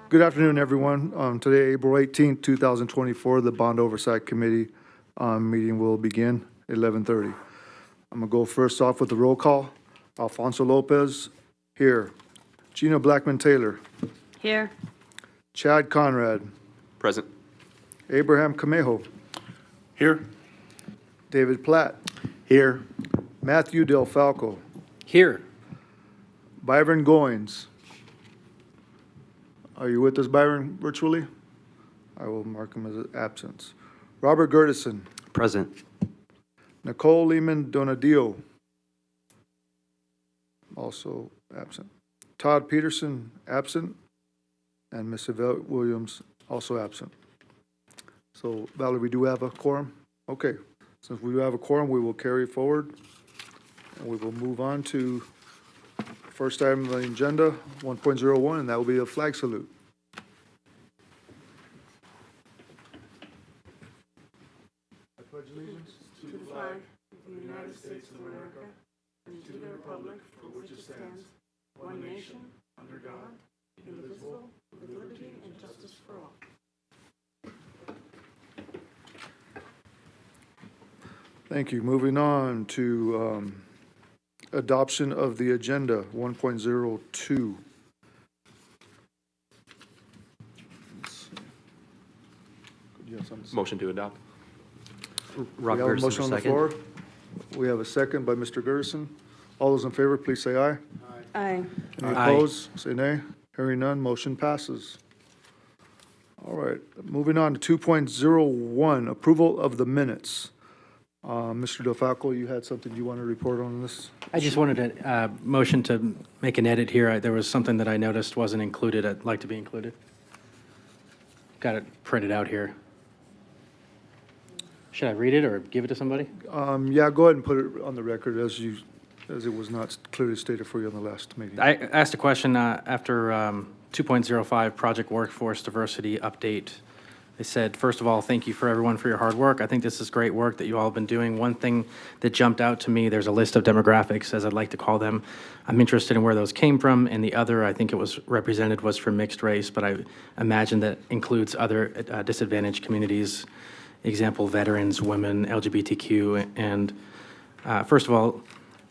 Good afternoon, everyone. Today, April 18th, 2024, the Bond Oversight Committee meeting will begin at 11:30. I'm going to go first off with the roll call. Alfonso Lopez, here. Gina Blackman-Taylor. Here. Chad Conrad. Present. Abraham Camejo. Here. David Platt. Here. Matthew Del Falco. Here. Byron Goins. Are you with us, Byron, virtually? I will mark him as absence. Robert Gertison. Present. Nicole Lehman Donadio. Also absent. Todd Peterson, absent. And Ms. Yvette Williams, also absent. So, Valerie, we do have a quorum? Okay. Since we do have a quorum, we will carry forward. And we will move on to first item on the agenda, 1.01, and that will be a flag salute. I pledge allegiance To the flag of the United States of America and to the republic for which it stands, one nation, under God, indivisible, with liberty and justice for all. Thank you. Moving on to adoption of the agenda, 1.02. Motion to adopt. We have a motion on the floor. We have a second by Mr. Gerson. All those in favor, please say aye. Aye. Any Aye. opposed, say nay. Hearing none, motion passes. All right, moving on to 2.01, approval of the minutes. Mr. Del Falco, you had something you want to report on this? I just wanted to motion to make an edit here. There was something that I noticed wasn't included. I'd like to be included. Got it printed out here. Should I read it or give it to somebody? Yeah, go ahead and put it on the record as it was not clearly stated for you on the last meeting. I asked a question after 2.05 Project Workforce Diversity Update. They said, first of all, thank you for everyone for your hard work. I think this is great work that you all have been doing. One thing that jumped out to me, there's a list of demographics, as I'd like to call them. I'm interested in where those came from, and the other, I think it was represented, was for mixed race, but I imagine that includes other disadvantaged communities, example, veterans, women, LGBTQ, and first of all,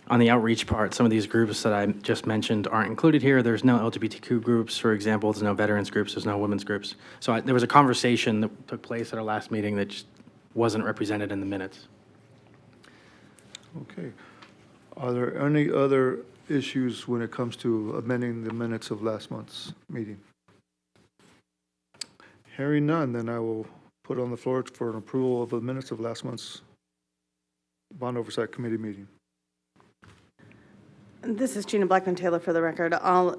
on the outreach part, some of these groups that I just mentioned aren't included here. There's no LGBTQ groups, for example. There's no veterans groups. There's no women's groups. So there was a conversation that took place at our last meeting that just wasn't represented in the minutes. Okay. Are there any other issues when it comes to amending the minutes of last month's meeting? Hearing none, then I will put on the floor for an approval of the minutes of last month's Bond Oversight Committee meeting. This is Gina Blackman-Taylor for the record. I'll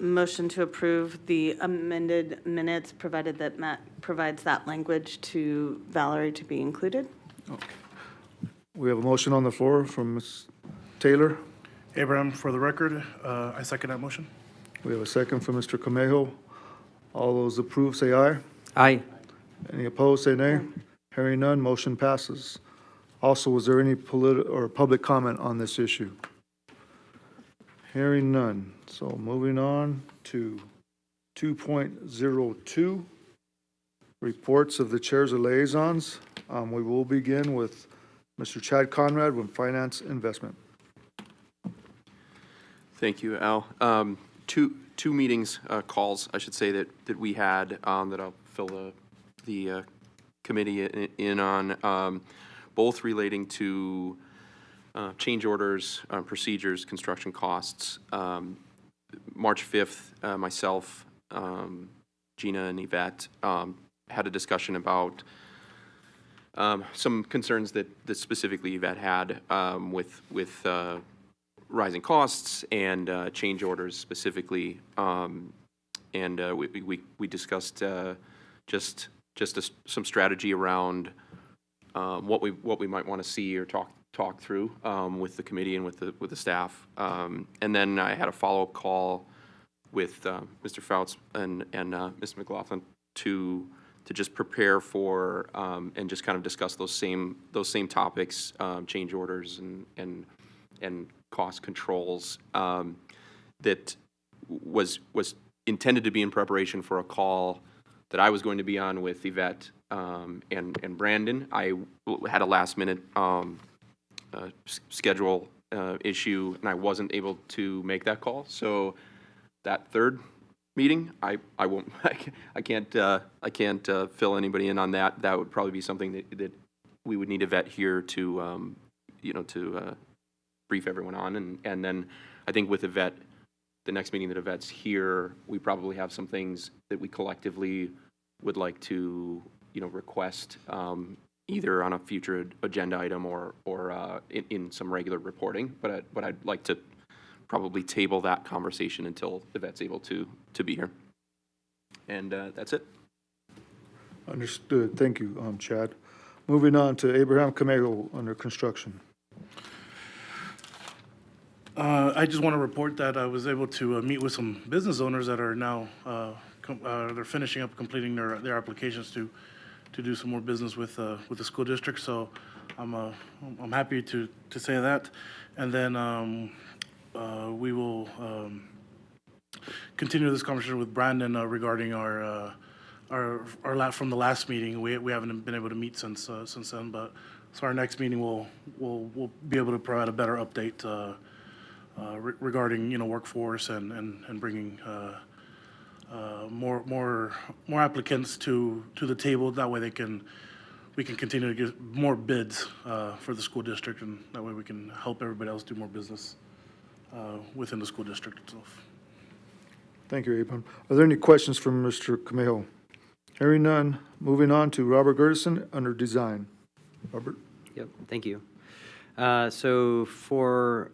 motion to approve the amended minutes, provided that Matt provides that language to Valerie to be included. We have a motion on the floor from Ms. Taylor. Abraham, for the record, I second that motion. We have a second from Mr. Camejo. All those approve, say aye. Aye. Any opposed, say nay. Hearing none, motion passes. Also, was there any public comment on this issue? Hearing none. So moving on to 2.02, reports of the chairs of liaisons. We will begin with Mr. Chad Conrad with Finance Investment. Thank you, Al. Two meetings, calls, I should say, that we had, that I'll fill the committee in on, both relating to change orders, procedures, construction costs. March 5th, myself, Gina and Yvette had a discussion about some concerns that specifically Yvette had with rising costs and change orders specifically. And we discussed some strategy around what we might want to see or talk through with the committee and with the staff. And then I had a follow-up call with Mr. Fouts and Ms. McLaughlin to just prepare for and just kind of discuss those same topics, change orders and cost controls, that was intended to be in preparation for a call that I was going to be on with Yvette and Brandon. I had a last-minute schedule issue, and I wasn't able to make that call. So that third meeting, I won't. I can't fill anybody in on that. That would probably be something that we would need Yvette here to to brief everyone on, and then I think with Yvette, the next meeting that Yvette's here, we probably have some things that we collectively would like to, request either on a future agenda item or in some regular reporting. But I'd like to probably table that conversation until Yvette's able to be here. And that's it. Understood. Thank you, Chad. Moving on to Abraham Camego under construction. I just want to report that I was able to meet with some business owners that are now they're finishing up completing their applications to do some more business with the school district. So I'm happy to say that, and then we will continue this conversation with Brandon regarding our from the last meeting. We haven't been able to meet since then, but so our next meeting we'll be able to provide a better update regarding workforce and bringing more applicants to the table. That way we can continue to get more bids for the school district, and that way we can help everybody else do more business within the school district itself. Thank you, Abraham. Are there any questions from Mr. Camejo? Hearing none, moving on to Robert Gertison under design. Robert? Yep, thank you. So for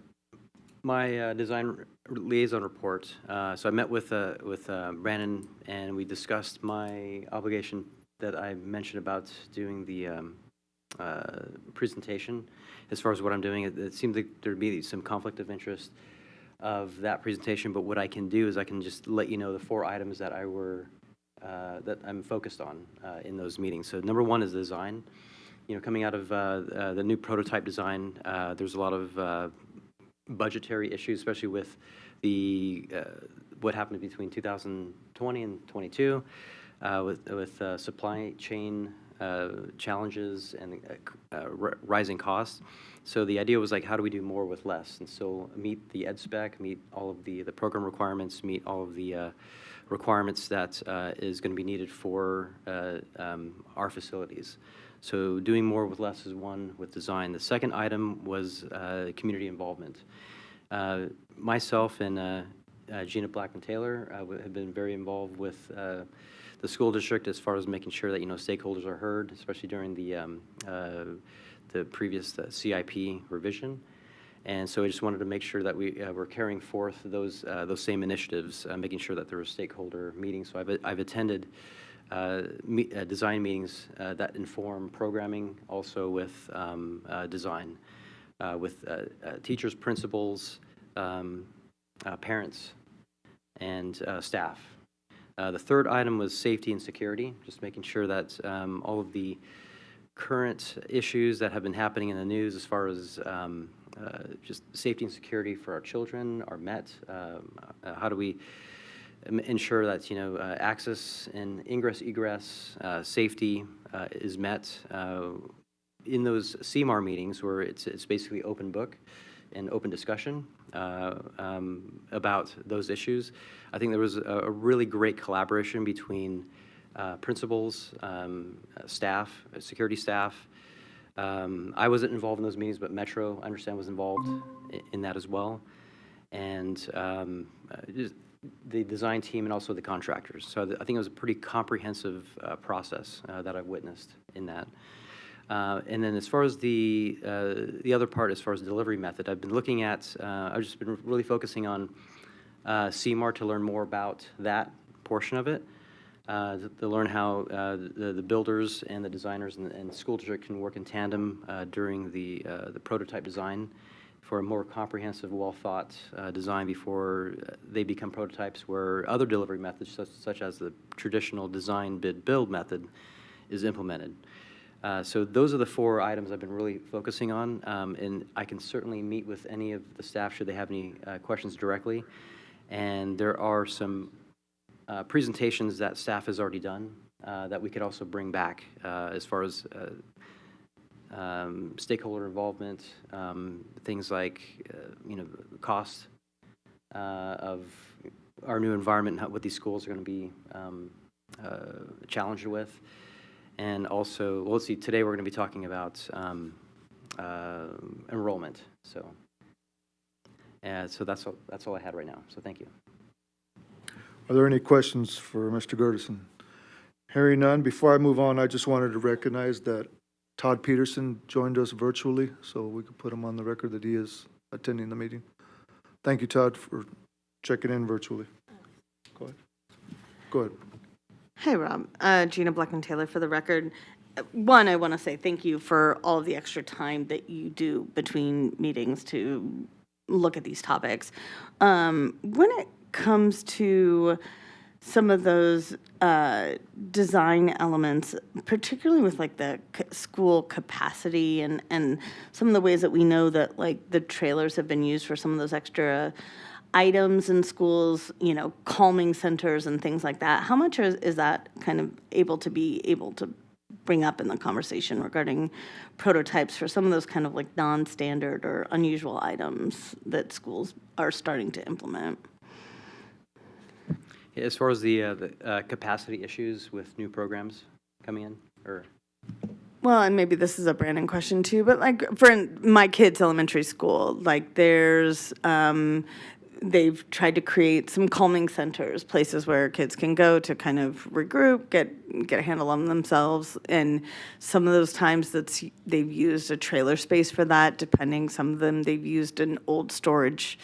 my design liaison report, so I met with Brandon, and we discussed my obligation that I mentioned about doing the presentation. As far as what I'm doing, it seemed like there'd be some conflict of interest of that presentation, but what I can do is I can just let you know the 4 items that that I'm focused on in those meetings. So number 1 is design. Coming out of the new prototype design, there's a lot of budgetary issues, especially with the what happened between 2020 and 22 with supply chain challenges and rising costs. So the idea was, like, how do we do more with less? And so meet the ed spec, meet all of the program requirements, meet all of the requirements that is going to be needed for our facilities. So doing more with less is one with design. The second item was community involvement. Myself and Gina Blackman-Taylor have been very involved with the school district as far as making sure that stakeholders are heard, especially during the previous CIP revision. And so I just wanted to make sure that we're carrying forth those same initiatives, making sure that there are stakeholder meetings. So I've attended design meetings that inform programming, also with design, with teachers, principals, parents, and staff. The third item was safety and security, just making sure that all of the current issues that have been happening in the news as far as just safety and security for our children are met. How do we ensure that, access and ingress, egress, safety is met in those CMAR meetings where it's basically open book and open discussion about those issues. I think there was a really great collaboration between principals, staff, security staff. I wasn't involved in those meetings, but Metro, I understand, was involved in that as well. And just the design team and also the contractors. So I think it was a pretty comprehensive process that I've witnessed in that. And then as far as the other part, as far as the delivery method, I've been looking at, I've just been really focusing on CMAR to learn more about that portion of it, to learn how the builders and the designers and the school district can work in tandem during the prototype design for a more comprehensive, well-thought design before they become prototypes, where other delivery methods, such as the traditional design, bid, build method, is implemented. So those are the 4 items I've been really focusing on, and I can certainly meet with any of the staff should they have any questions directly. And there are some presentations that staff has already done that we could also bring back as far as stakeholder involvement, things like cost of our new environment, and what these schools are going to be challenged with. And also, well, let's see, today we're going to be talking about enrollment. So that's all I had right now. So thank you. Are there any questions for Mr. Gertison? Hearing none, before I move on, I just wanted to recognize that Todd Peterson joined us virtually, so we could put him on the record that he is attending the meeting. Thank you, Todd, for checking in virtually. Go ahead. Go ahead. Hey, Rob. Gina Blackman-Taylor for the record. One, I want to say thank you for all of the extra time that you do between meetings to look at these topics. When it comes to some of those design elements, particularly with like the school capacity and some of the ways that we know that like the trailers have been used for some of those extra items in schools, calming centers and things like that. How much is that kind of able to bring up in the conversation regarding prototypes for some of those kind of like non-standard or unusual items that schools are starting to implement? As far as the capacity issues with new programs coming in, or? Well, and maybe this is a Brandon question too, but like for my kids' elementary school, like there's, they've tried to create some calming centers, places where kids can go to kind of regroup, get a handle on themselves. And some of those times they've used a trailer space for that, depending, some of them they've used an old storage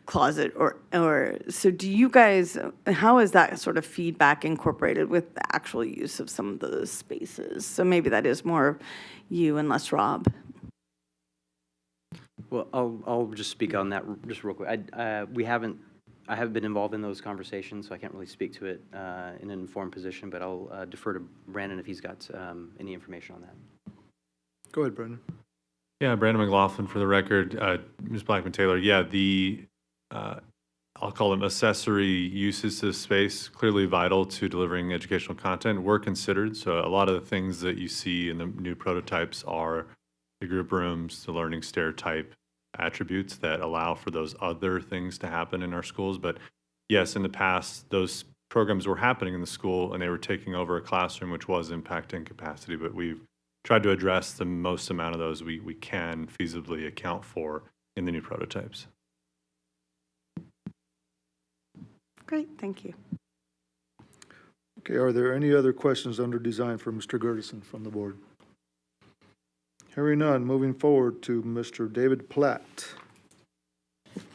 closet or so do you guys, how is that sort of feedback incorporated with the actual use of some of those spaces? So maybe that is more you and less Rob. Well, I'll just speak on that just real quick. I haven't been involved in those conversations, so I can't really speak to it in an informed position, but I'll defer to Brandon if he's got any information on that. Go ahead, Brendan. Yeah, Brandon McLaughlin for the record. Ms. Blackman-Taylor, yeah, the I'll call them accessory uses to the space, clearly vital to delivering educational content, were considered. So a lot of the things that you see in the new prototypes are the group rooms, the learning stair type attributes that allow for those other things to happen in our schools. But yes, in the past, those programs were happening in the school and they were taking over a classroom, which was impacting capacity. But we've tried to address the most amount of those we can feasibly account for in the new prototypes. Great, thank you. Okay, are there any other questions under design for Mr. Gertison from the board? Hearing none, moving forward to Mr. David Platt.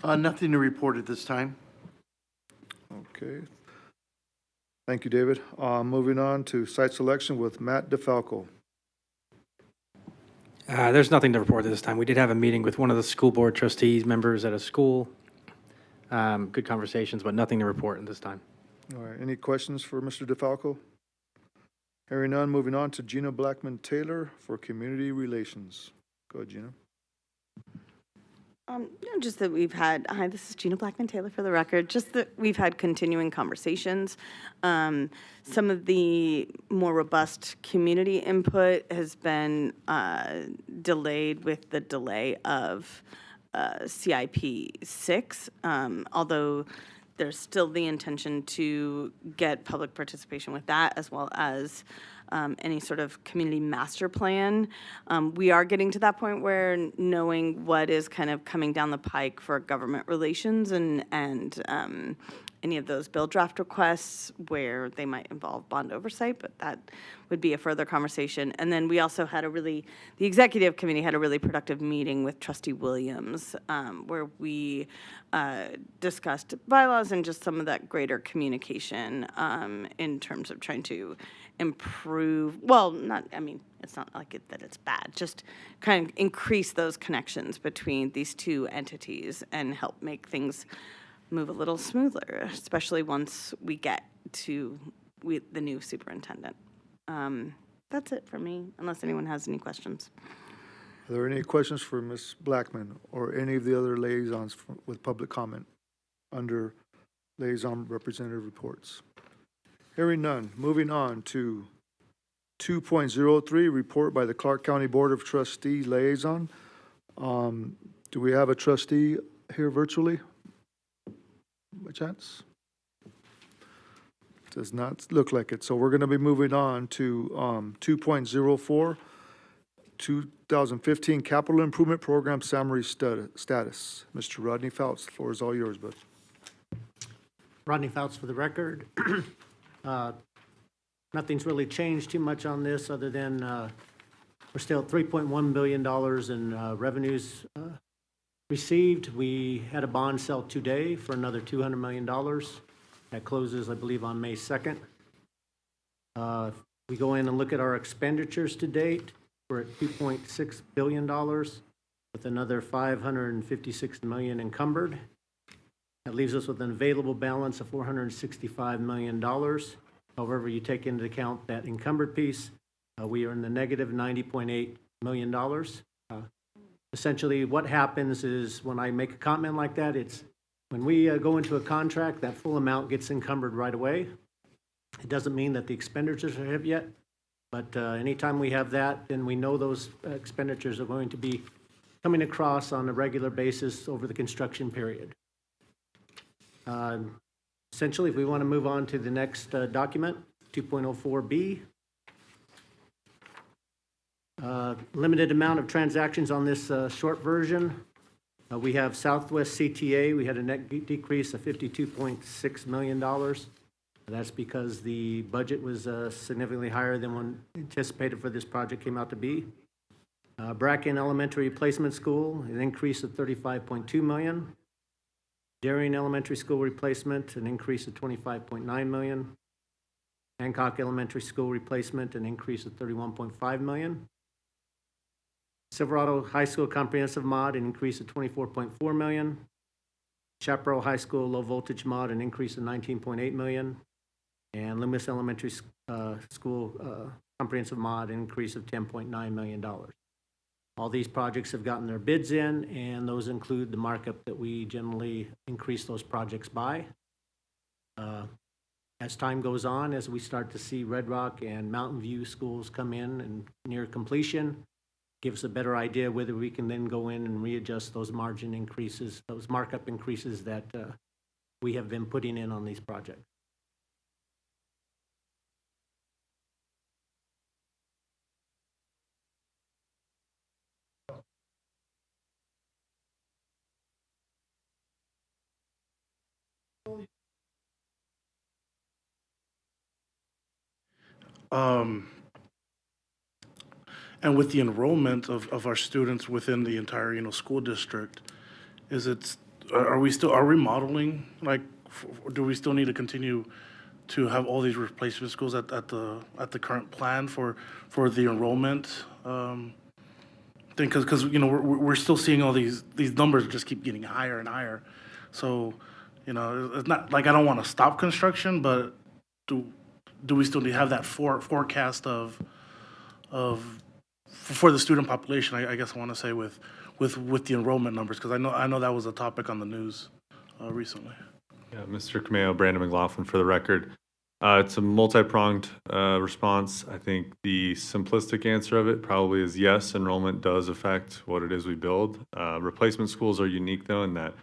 Nothing to report at this time. Okay. Thank you, David. Moving on to site selection with Matt DeFalco. There's nothing to report this time. We did have a meeting with one of the school board trustees members at a school. Good conversations, but nothing to report at this time. All right, any questions for Mr. DeFalco? Hearing none, moving on to Gina Blackman-Taylor for Community Relations. Go ahead, Gina. Just that we've had, hi, this is Gina Blackman-Taylor for the record, just that we've had continuing conversations. Some of the more robust community input has been delayed with the delay of CIP 6, although there's still the intention to get public participation with that, as well as any sort of community master plan. We are getting to that point where knowing what is kind of coming down the pike for government relations and any of those bill draft requests where they might involve bond oversight, but that would be a further conversation. And then we also had the executive committee had a really productive meeting with Trustee Williams, where we discussed bylaws and just some of that greater communication in terms of trying to improve, it's not like that it's bad, just kind of increase those connections between these two entities and help make things move a little smoother, especially once we get to the new superintendent. That's it for me, unless anyone has any questions. Are there any questions for Ms. Blackman or any of the other liaisons with public comment under liaison representative reports? Hearing none, moving on to 2.03, report by the Clark County Board of Trustees liaison. Do we have a trustee here virtually? By chance? Does not look like it. So we're going to be moving on to 2.04, 2015 Capital Improvement Program summary status. Mr. Rodney Fouts, the floor is all yours, bud. Rodney Fouts for the record. Nothing's really changed too much on this other than we're still at $3.1 billion in revenues received. We had a bond sale today for another $200 million. That closes, I believe, on May 2nd. We go in and look at our expenditures to date. We're at $2.6 billion with another $556 million encumbered. That leaves us with an available balance of $465 million. However, you take into account that encumbered piece, we are in the negative $90.8 million. Essentially, what happens is when I make a comment like that, it's when we go into a contract, that full amount gets encumbered right away. It doesn't mean that the expenditures are hit yet, but anytime we have that, then we know those expenditures are going to be coming across on a regular basis over the construction period. Essentially, if we want to move on to the next document, 2.04B, limited amount of transactions on this short version. We have Southwest CTA. We had a net decrease of $52.6 million. That's because the budget was significantly higher than what anticipated for this project came out to be. Bracken Elementary Replacement School, an increase of $35.2 million. Darien Elementary School Replacement, an increase of $25.9 million. Hancock Elementary School Replacement, an increase of $31.5 million. Silverado High School Comprehensive Mod, an increase of $24.4 million. Chaparral High School Low Voltage Mod, an increase of $19.8 million. And Loomis Elementary School Comprehensive Mod, an increase of $10.9 million. All these projects have gotten their bids in, and those include the markup that we generally increase those projects by. As time goes on, as we start to see Red Rock and Mountain View schools come in and near completion, gives a better idea whether we can then go in and readjust those margin increases, those markup increases that we have been putting in on these projects. And with the enrollment of our students within the entire, school district, is it are we modeling, like, do we still need to continue to have all these replacement schools at the current plan for the enrollment thing? Because, you know, we're still seeing all these numbers just keep getting higher and higher. So, you know, it's not, like, I don't want to stop construction, but do we still need to have that forecast for the student population, I guess I want to say, with the enrollment numbers? Because I know that was a topic on the news recently. Yeah, Mr. Cameo, Brandon McLaughlin for the record. It's a multi-pronged response. I think the simplistic answer of it probably is yes, enrollment does affect what it is we build. Replacement schools are unique, though, in that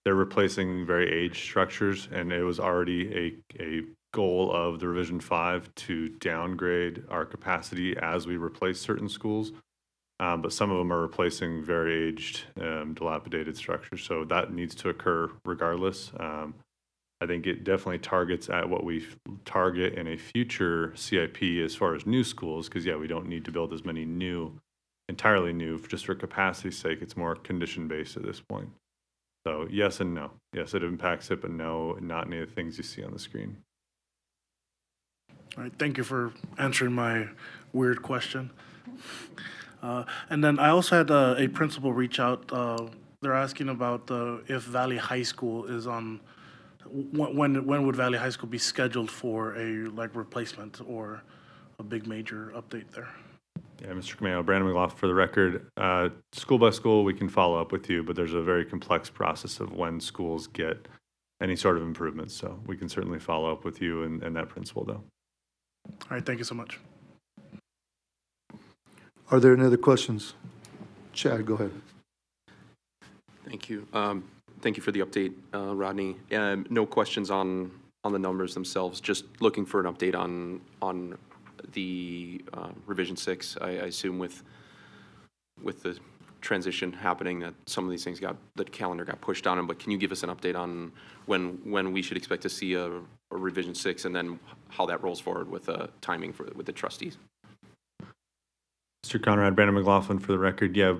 they're replacing very aged structures, and it was already a goal of the Revision 5 to downgrade our capacity as we replace certain schools. But some of them are replacing very aged, dilapidated structures, so that needs to occur regardless. I think it definitely targets at what we target in a future CIP as far as new schools, because, yeah, we don't need to build as many entirely new, just for capacity's sake. It's more condition-based at this point. So yes and no. Yes, it impacts it, but no, not any of the things you see on the screen. All right, thank you for answering my weird question. And then I also had a principal reach out. They're asking about if Valley High School is on, when would Valley High School be scheduled for a replacement or a big major update there? Yeah, Mr. Cameo, Brandon McLaughlin for the record. School by school, we can follow up with you, but there's a very complex process of when schools get any sort of improvements. So we can certainly follow up with you and that principal, though. All right, thank you so much. Are there any other questions? Chad, go ahead. Thank you. Thank you for the update, Rodney. No questions on the numbers themselves, just looking for an update on the Revision 6. I assume with the transition happening that some of these things the calendar got pushed on them, but can you give us an update on when we should expect to see a Revision 6, and then how that rolls forward with timing with the trustees? Mr. Conrad, Brandon McLaughlin for the record. Yeah,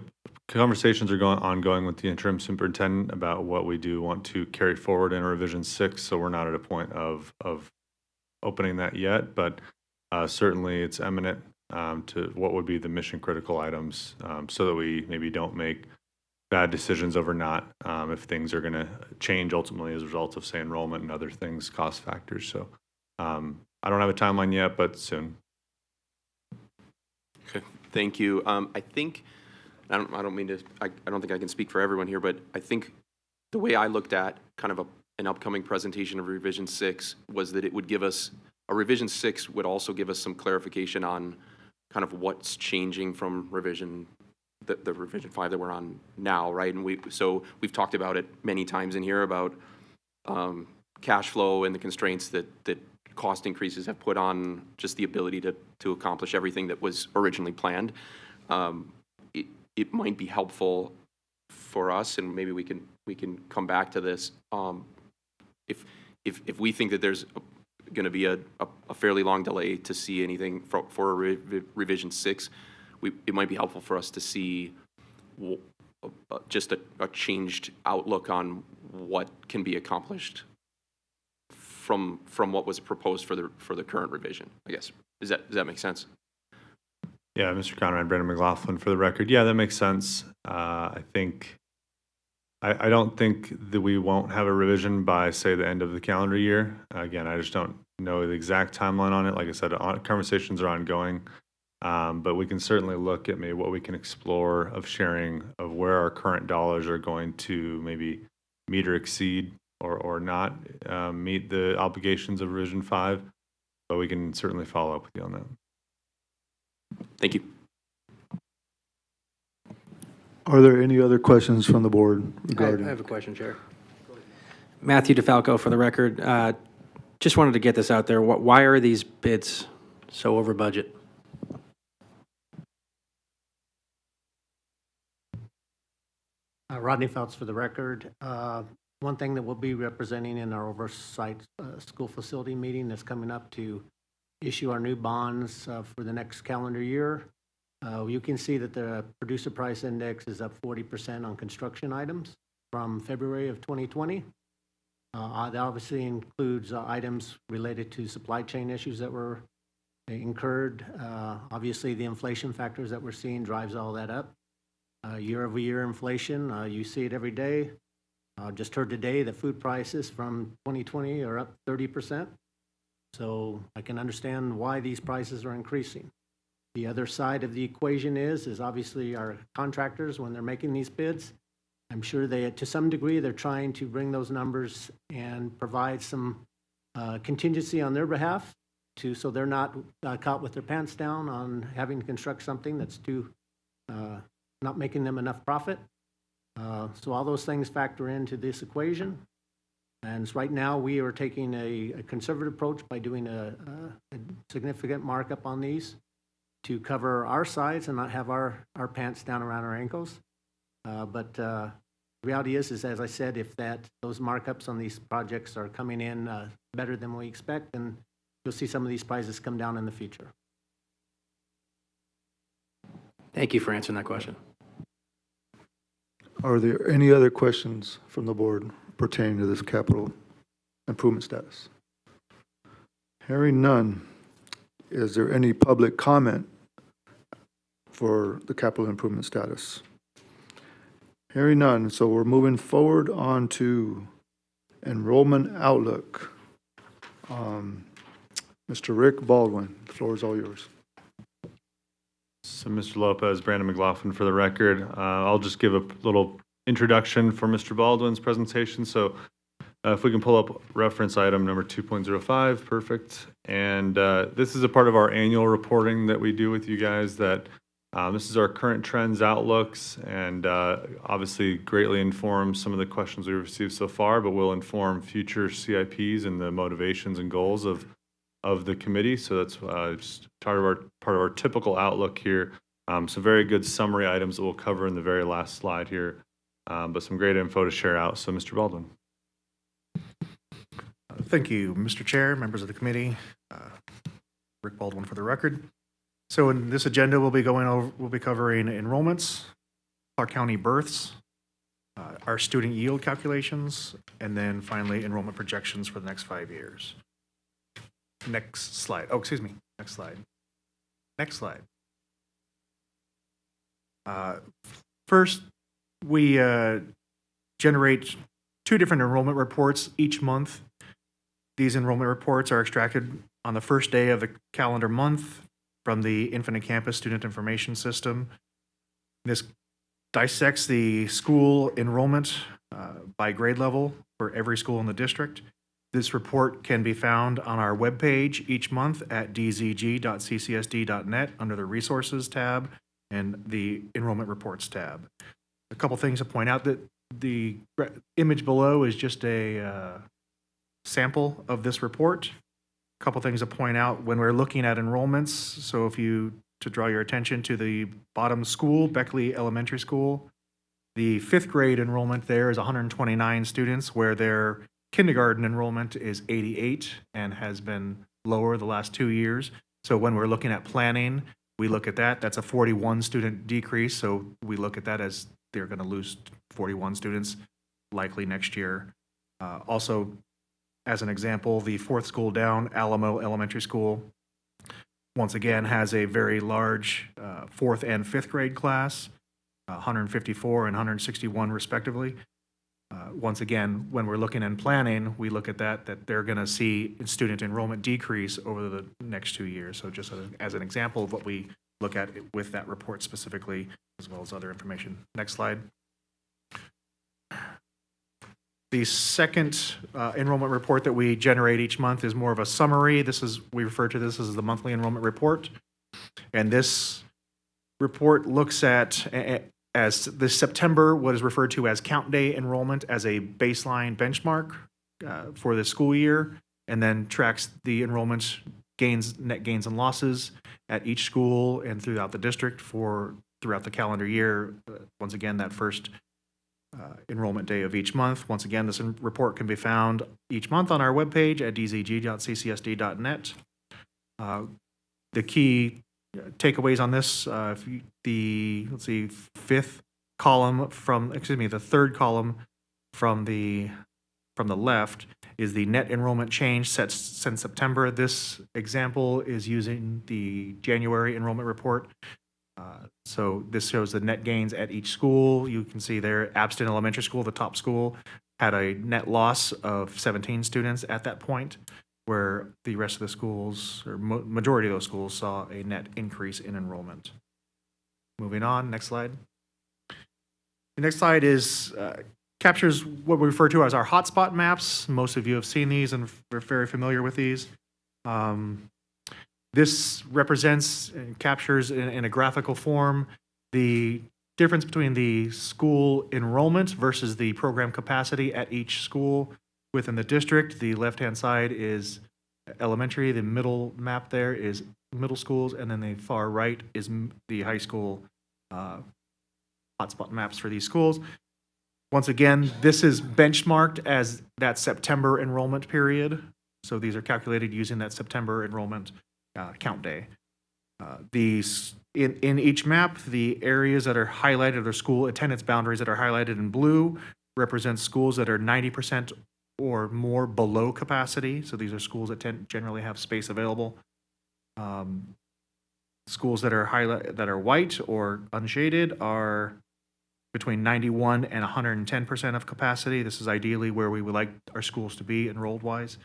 conversations are ongoing with the interim superintendent about what we do want to carry forward in a Revision 6, so we're not at a point of opening that yet, but certainly it's eminent to what would be the mission critical items, so that we maybe don't make bad decisions over not, if things are going to change ultimately as a result of, say, enrollment and other things, cost factors. So I don't have a timeline yet, but soon. Okay, thank you. I think, I don't mean to, I don't think I can speak for everyone here, but I think the way I looked at kind of an upcoming presentation of Revision 6 was that it would give us, a Revision 6 would also give us some clarification on kind of what's changing from the Revision 5 that we're on now, right? And we've talked about it many times in here about cash flow and the constraints that cost increases have put on just the ability to accomplish everything that was originally planned. It might be helpful for us, and maybe we can come back to this. If we think that there's going to be a fairly long delay to see anything for a Revision 6, it might be helpful for us to see just a changed outlook on what can be accomplished from what was proposed for the current revision, I guess. Does that make sense? Yeah, Mr. Conrad, Brandon McLaughlin for the record. Yeah, that makes sense. I don't think that we won't have a revision by, say, the end of the calendar year. Again, I just don't know the exact timeline on it. Like I said, conversations are ongoing, but we can certainly look at maybe what we can explore of sharing of where our current dollars are going to maybe meet or exceed or not meet the obligations of Revision 5, but we can certainly follow up with you on that. Thank you. Are there any other questions from the board regarding? I have a question, Chair. Matthew DeFalco for the record. Just wanted to get this out there. Why are these bids so over budget? Rodney Feltz for the record. One thing that we'll be representing in our Oversight school facility meeting that's coming up to issue our new bonds for the next calendar year. You can see that the producer price index is up 40% on construction items from February of 2020. That obviously includes items related to supply chain issues that were incurred. Obviously, the inflation factors that we're seeing drives all that up. Year-over-year inflation, you see it every day. Just heard today that food prices from 2020 are up 30%. So I can understand why these prices are increasing. The other side of the equation is obviously our contractors, when they're making these bids, I'm sure they, to some degree, they're trying to bring those numbers and provide some contingency on their behalf so they're not caught with their pants down on having to construct something that's not making them enough profit. So all those things factor into this equation. And right now, we are taking a conservative approach by doing a significant markup on these to cover our sides and not have our pants down around our ankles. But the reality is, as I said, if those markups on these projects are coming in better than we expect, then you'll see some of these prices come down in the future. Thank you for answering that question. Are there any other questions from the board pertaining to this capital improvement status? Hearing none, is there any public comment for the capital improvement status? Hearing none, so we're moving forward on to enrollment outlook. Mr. Rick Baldwin, the floor is all yours. So Mr. Lopez, Brandon McLaughlin for the record. I'll just give a little introduction for Mr. Baldwin's presentation. So if we can pull up reference item number 2.05, perfect. And this is a part of our annual reporting that we do with you guys that this is our current trends, outlooks, and obviously greatly informs some of the questions we've received so far, but will inform future CIPs and the motivations and goals of the committee. So that's just part of our typical outlook here. Some very good summary items that we'll cover in the very last slide here, but some great info to share out. So Mr. Baldwin. Thank you, Mr. Chair, members of the committee. Rick Baldwin for the record. So in this agenda, we'll be covering enrollments, Clark County births, our student yield calculations, and then finally enrollment projections for the next 5 years. Next slide. Oh, excuse me. Next slide. Next slide. First, we generate 2 different enrollment reports each month. These enrollment reports are extracted on the first day of the calendar month from the Infinite Campus Student Information System. This dissects the school enrollment by grade level for every school in the district. This report can be found on our webpage each month at dzg.ccsd.net under the Resources tab and the Enrollment Reports tab. A couple things to point out: that the image below is just a sample of this report. A couple things to point out when we're looking at enrollments. So if you, to draw your attention to the bottom school, Beckley Elementary School, the 5th grade enrollment there is 129 students, where their kindergarten enrollment is 88 and has been lower the last 2 years. So when we're looking at planning, we look at that. That's a 41 student decrease. So we look at that as they're going to lose 41 students likely next year. Also, as an example, the 4th school down, Alamo Elementary School, once again has a very large 4th and 5th grade class, 154 and 161 respectively. Once again, when we're looking in planning, we look at that they're going to see student enrollment decrease over the next 2 years. So just as an example of what we look at with that report specifically, as well as other information. Next slide. The second enrollment report that we generate each month is more of a summary. We refer to this as the monthly enrollment report. And this report looks at, as this September, what is referred to as count day enrollment as a baseline benchmark for the school year, and then tracks the enrollment gains, net gains and losses at each school and throughout the district throughout the calendar year. Once again, that first enrollment day of each month. Once again, this report can be found each month on our webpage at dzg.ccsd.net. The key takeaways on this, the third column from the left is the net enrollment change set since September. This example is using the January enrollment report. So this shows the net gains at each school. You can see there, Abston Elementary School, the top school, had a net loss of 17 students at that point, where the rest of the schools, or majority of those schools, saw a net increase in enrollment. Moving on, next slide. The next slide is captures what we refer to as our hotspot maps. Most of you have seen these and are very familiar with these. This represents and captures in a graphical form the difference between the school enrollment versus the program capacity at each school within the district. The left-hand side is elementary, the middle map there is middle schools, and then the far right is the high school hotspot maps for these schools. Once again, this is benchmarked as that September enrollment period. So these are calculated using that September enrollment count day. In each map, the areas that are highlighted, or school attendance boundaries that are highlighted in blue, represent schools that are 90% or more below capacity. So these are schools that generally have space available. Schools that are white or unshaded are between 91 and 110% of capacity. This is ideally where we would like our schools to be enrolled-wise.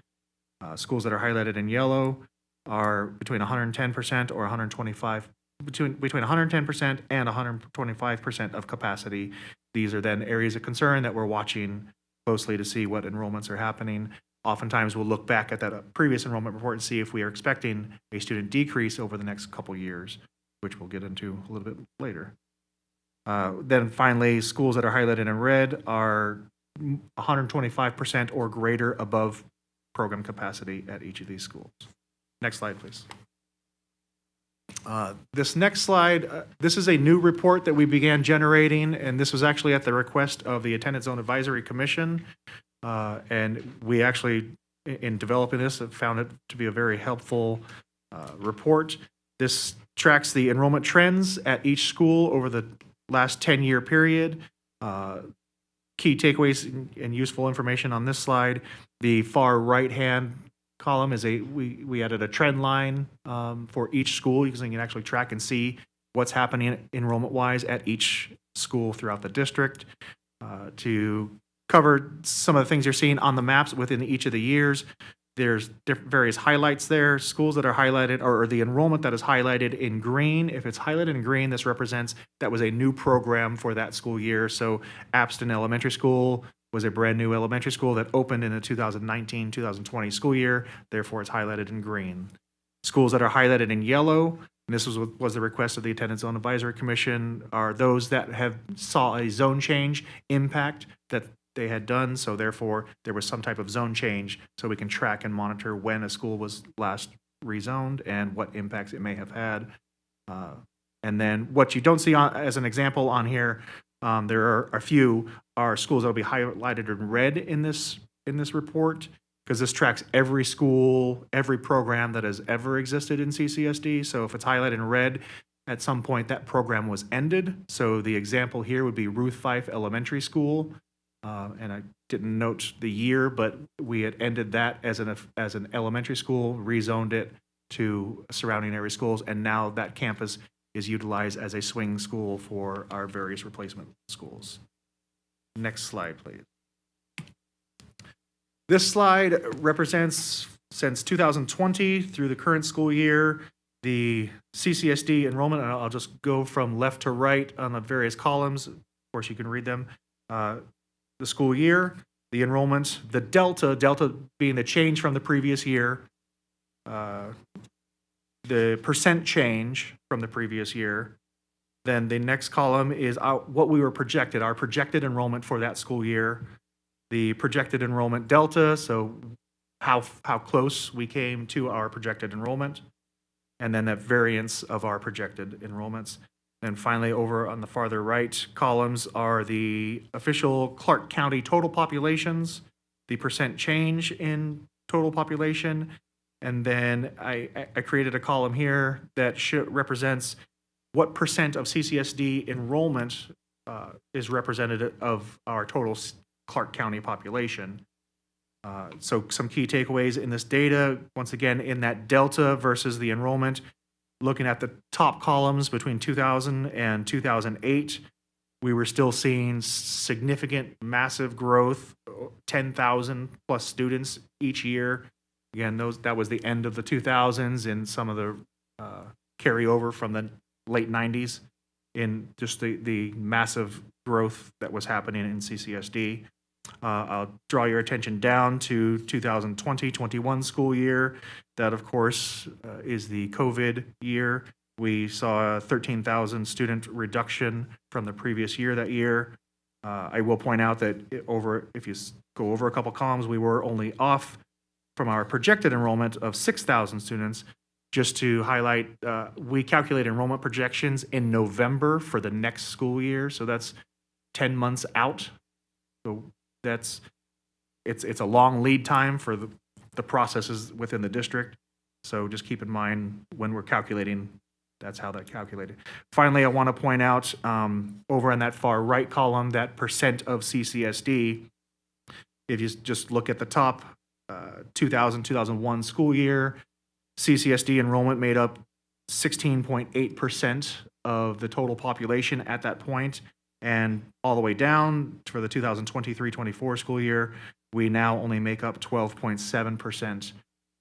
Schools that are highlighted in yellow are between 110% or 125, between 110% and 125% of capacity. These are then areas of concern that we're watching closely to see what enrollments are happening. Oftentimes, we'll look back at that previous enrollment report and see if we are expecting a student decrease over the next couple years, which we'll get into a little bit later. Then finally, schools that are highlighted in red are 125% or greater above program capacity at each of these schools. Next slide, please. This next slide, this is a new report that we began generating, and this was actually at the request of the Attendance Zone Advisory Commission. And we actually, in developing this, have found it to be a very helpful report. This tracks the enrollment trends at each school over the last 10-year period. Key takeaways and useful information on this slide. The far right-hand column is we added a trend line for each school, because you can actually track and see what's happening enrollment-wise at each school throughout the district. To cover some of the things you're seeing on the maps within each of the years, there's various highlights there. Schools that are highlighted, or the enrollment that is highlighted in green. If it's highlighted in green, this represents that was a new program for that school year. So Abston Elementary School was a brand new elementary school that opened in the 2019-2020 school year. Therefore, it's highlighted in green. Schools that are highlighted in yellow, and this was the request of the Attendance Zone Advisory Commission, are those that have saw a zone change impact that they had done. So therefore, there was some type of zone change, so we can track and monitor when a school was last rezoned and what impacts it may have had. And then what you don't see as an example on here, there are a few schools that will be highlighted in red in this report, because this tracks every school, every program that has ever existed in CCSD. So if it's highlighted in red, at some point that program was ended. So the example here would be Ruth Fife Elementary School. And I didn't note the year, but we had ended that as an elementary school, rezoned it to surrounding area schools, and now that campus is utilized as a swing school for our various replacement schools. Next slide, please. This slide represents, since 2020 through the current school year, the CCSD enrollment, and I'll just go from left to right on the various columns. Of course, you can read them. The school year, the enrollment, the delta being the change from the previous year, the percent change from the previous year. Then the next column is what we were projected, our projected enrollment for that school year, the projected enrollment delta, so how close we came to our projected enrollment, and then that variance of our projected enrollments. And finally, over on the farther right columns are the official Clark County total populations, the percent change in total population, and then I created a column here that represents what percent of CCSD enrollment is representative of our total Clark County population. So some key takeaways in this data, once again, in that delta versus the enrollment, looking at the top columns between 2000 and 2008, we were still seeing significant, massive growth, 10,000 plus students each year. Again, that was the end of the 2000s and some of the carryover from the late 90s in just the massive growth that was happening in CCSD. I'll draw your attention down to 2020-21 school year. That, of course, is the COVID year. We saw a 13,000 student reduction from the previous year that year. I will point out that if you go over a couple columns, we were only off from our projected enrollment of 6,000 students. Just to highlight, we calculate enrollment projections in November for the next school year, so that's 10 months out. So it's a long lead time for the processes within the district. So just keep in mind when we're calculating, that's how that's calculated. Finally, I want to point out over on that far right column, that percent of CCSD, if you just look at the top 2000-2001 school year, CCSD enrollment made up 16.8% of the total population at that point. And all the way down for the 2023-24 school year, we now only make up 12.7%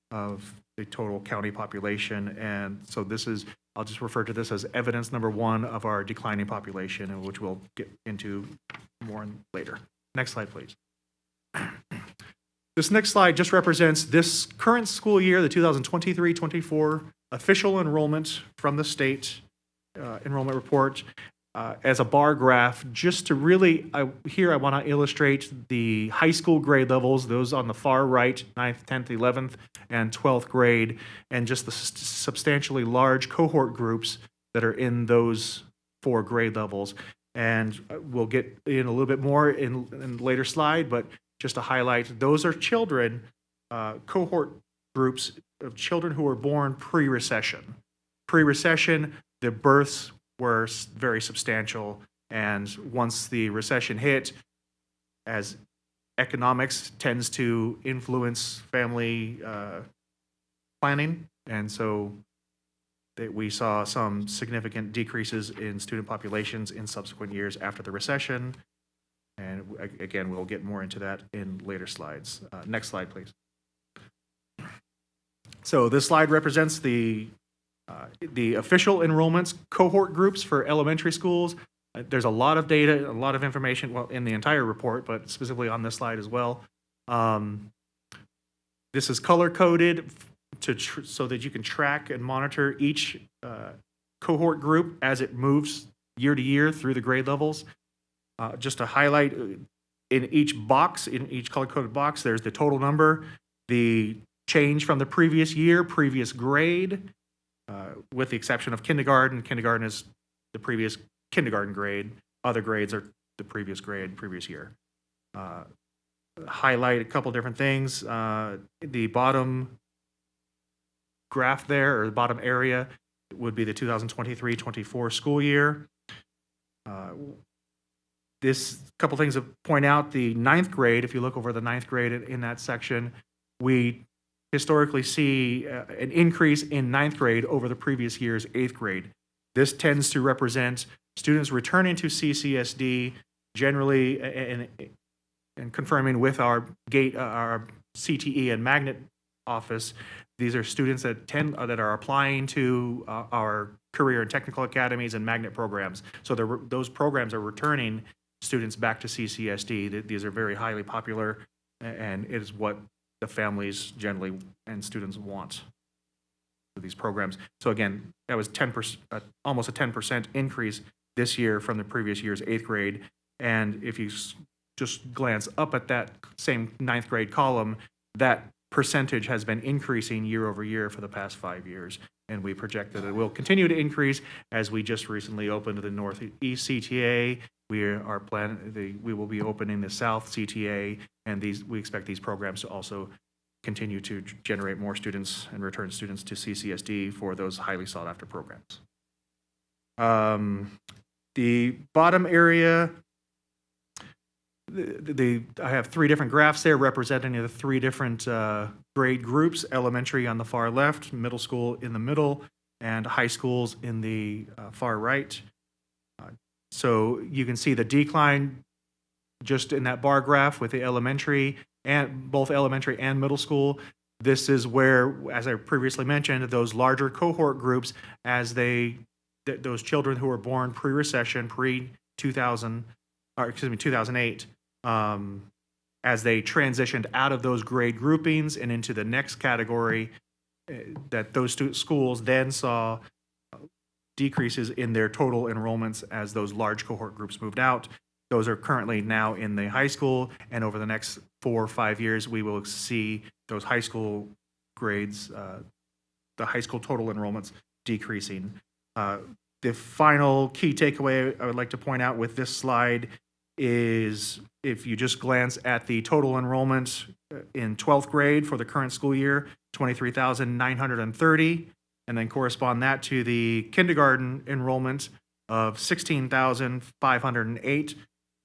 of the total county population. And so I'll just refer to this as evidence number one of our declining population, which we'll get into more later. Next slide, please. This next slide just represents this current school year, the 2023-24 official enrollment from the state enrollment report. As a bar graph, just to really, here I want to illustrate the high school grade levels, those on the far right, 9th, 10th, 11th, and 12th grade, and just the substantially large cohort groups that are in those 4 grade levels. And we'll get in a little bit more in a later slide, but just to highlight, those are children, cohort groups of children who were born pre-recession. Pre-recession, the births were very substantial, and once the recession hit, as economics tends to influence family planning, and so we saw some significant decreases in student populations in subsequent years after the recession. And again, we'll get more into that in later slides. Next slide, please. So this slide represents the official enrollments cohort groups for elementary schools. There's a lot of data, a lot of information, well, in the entire report, but specifically on this slide as well. This is color-coded so that you can track and monitor each cohort group as it moves year to year through the grade levels. Just to highlight, in each box, in each color-coded box, there's the total number, the change from the previous year, previous grade, with the exception of kindergarten. Kindergarten is the previous kindergarten grade. Other grades are the previous grade, previous year. Highlight a couple different things. The bottom graph there, or the bottom area, would be the 2023-24 school year. This couple things to point out, the 9th grade, if you look over the 9th grade in that section, we historically see an increase in 9th grade over the previous year's 8th grade. This tends to represent students returning to CCSD, generally, and confirming with our CTE and magnet office. These are students that are applying to our career and technical academies and magnet programs. So those programs are returning students back to CCSD. These are very highly popular, and it is what the families generally and students want for these programs. So again, that was 10%, almost a 10% increase this year from the previous year's 8th grade. And if you just glance up at that same 9th grade column, that percentage has been increasing year over year for the past 5 years. And we project that it will continue to increase as we just recently opened the Northeast CTA. We will be opening the South CTA, and we expect these programs to also continue to generate more students and return students to CCSD for those highly sought after programs. The bottom area, I have three different graphs there representing the three different grade groups: elementary on the far left, middle school in the middle, and high schools in the far right. So you can see the decline just in that bar graph with the elementary and both elementary and middle school. This is where, as I previously mentioned, those larger cohort groups, as those children who were born pre-recession, pre-2000, or excuse me, 2008, as they transitioned out of those grade groupings and into the next category, that those schools then saw decreases in their total enrollments as those large cohort groups moved out. Those are currently now in the high school, and over the next 4 or 5 years, we will see those high school grades, the high school total enrollments decreasing. The final key takeaway I would like to point out with this slide is if you just glance at the total enrollment in 12th grade for the current school year, 23,930, and then correspond that to the kindergarten enrollment of 16,508.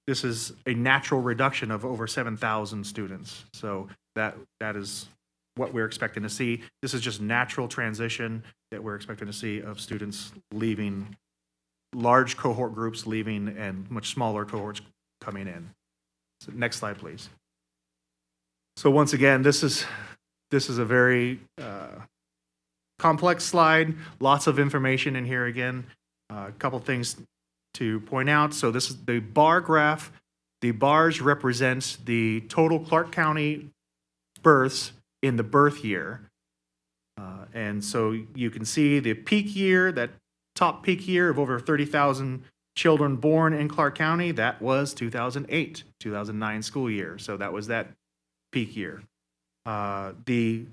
This is a natural reduction of over 7,000 students. So that is what we're expecting to see. This is just natural transition that we're expecting to see of students leaving, large cohort groups leaving, and much smaller cohorts coming in. So next slide, please. So once again, this is a very complex slide. Lots of information in here again. A couple things to point out. So this is the bar graph. The bars represent the total Clark County births in the birth year. And so you can see the peak year, that top peak year of over 30,000 children born in Clark County, that was 2008, 2009 school year. So that was that peak year. The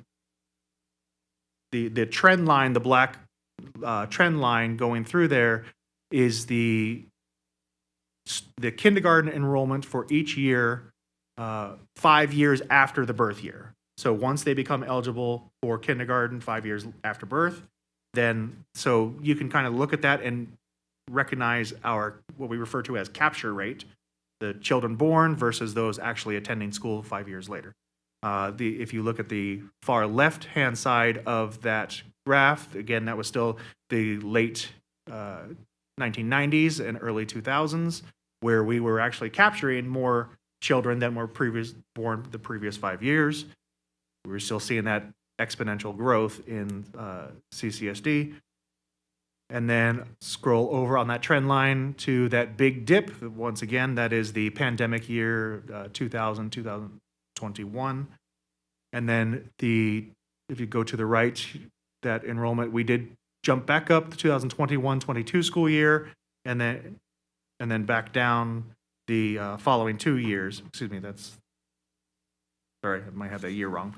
trend line, the black trend line going through there is the kindergarten enrollment for each year 5 years after the birth year. So once they become eligible for kindergarten 5 years after birth, then so you can kind of look at that and recognize our what we refer to as capture rate, the children born versus those actually attending school 5 years later. If you look at the far left-hand side of that graph, again, that was still the late 1990s and early 2000s, where we were actually capturing more children than were born the previous 5 years. We were still seeing that exponential growth in CCSD. And then scroll over on that trend line to that big dip. Once again, that is the pandemic year, 2021. And then if you go to the right, that enrollment, we did jump back up the 2021-22 school year, and then back down the following 2 years. Excuse me, sorry, I might have that year wrong.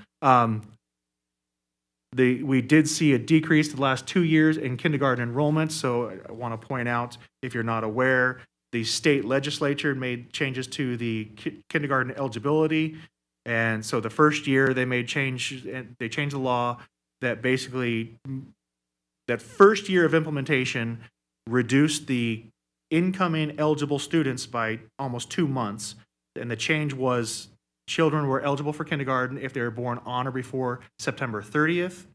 We did see a decrease the last 2 years in kindergarten enrollment. So I want to point out, if you're not aware, the state legislature made changes to the kindergarten eligibility. And so the first year they changed the law that basically, that first year of implementation reduced the incoming eligible students by almost 2 months. And the change was children were eligible for kindergarten if they were born on or before September 30th.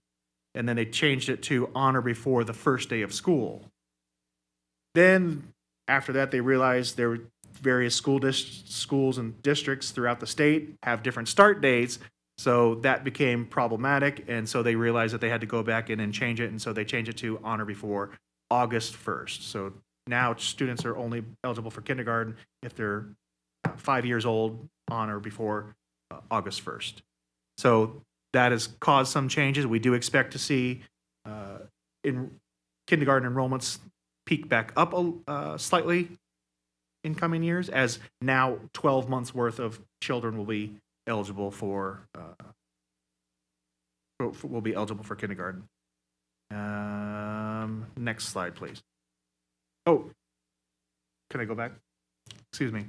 And then they changed it to on or before the first day of school. Then after that, they realized there were various schools and districts throughout the state have different start dates. So that became problematic. And so they realized that they had to go back in and change it. And so they changed it to on or before August 1st. So now students are only eligible for kindergarten if they're 5 years old on or before August 1st. So that has caused some changes. We do expect to see in kindergarten enrollments peak back up slightly in coming years, as now 12 months worth of children will be eligible for kindergarten. Next slide, please. Oh, can I go back? Excuse me.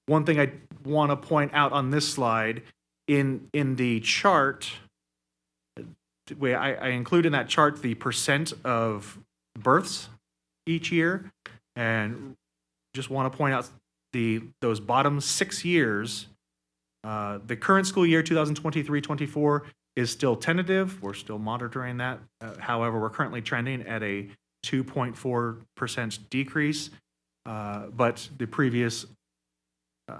One thing I want to point out on this slide, in the chart, I include in that chart the percent of births each year, and just want to point out those bottom 6 years. The current school year, 2023-24, is still tentative. We're still monitoring that. However, we're currently trending at a 2.4% decrease. But the previous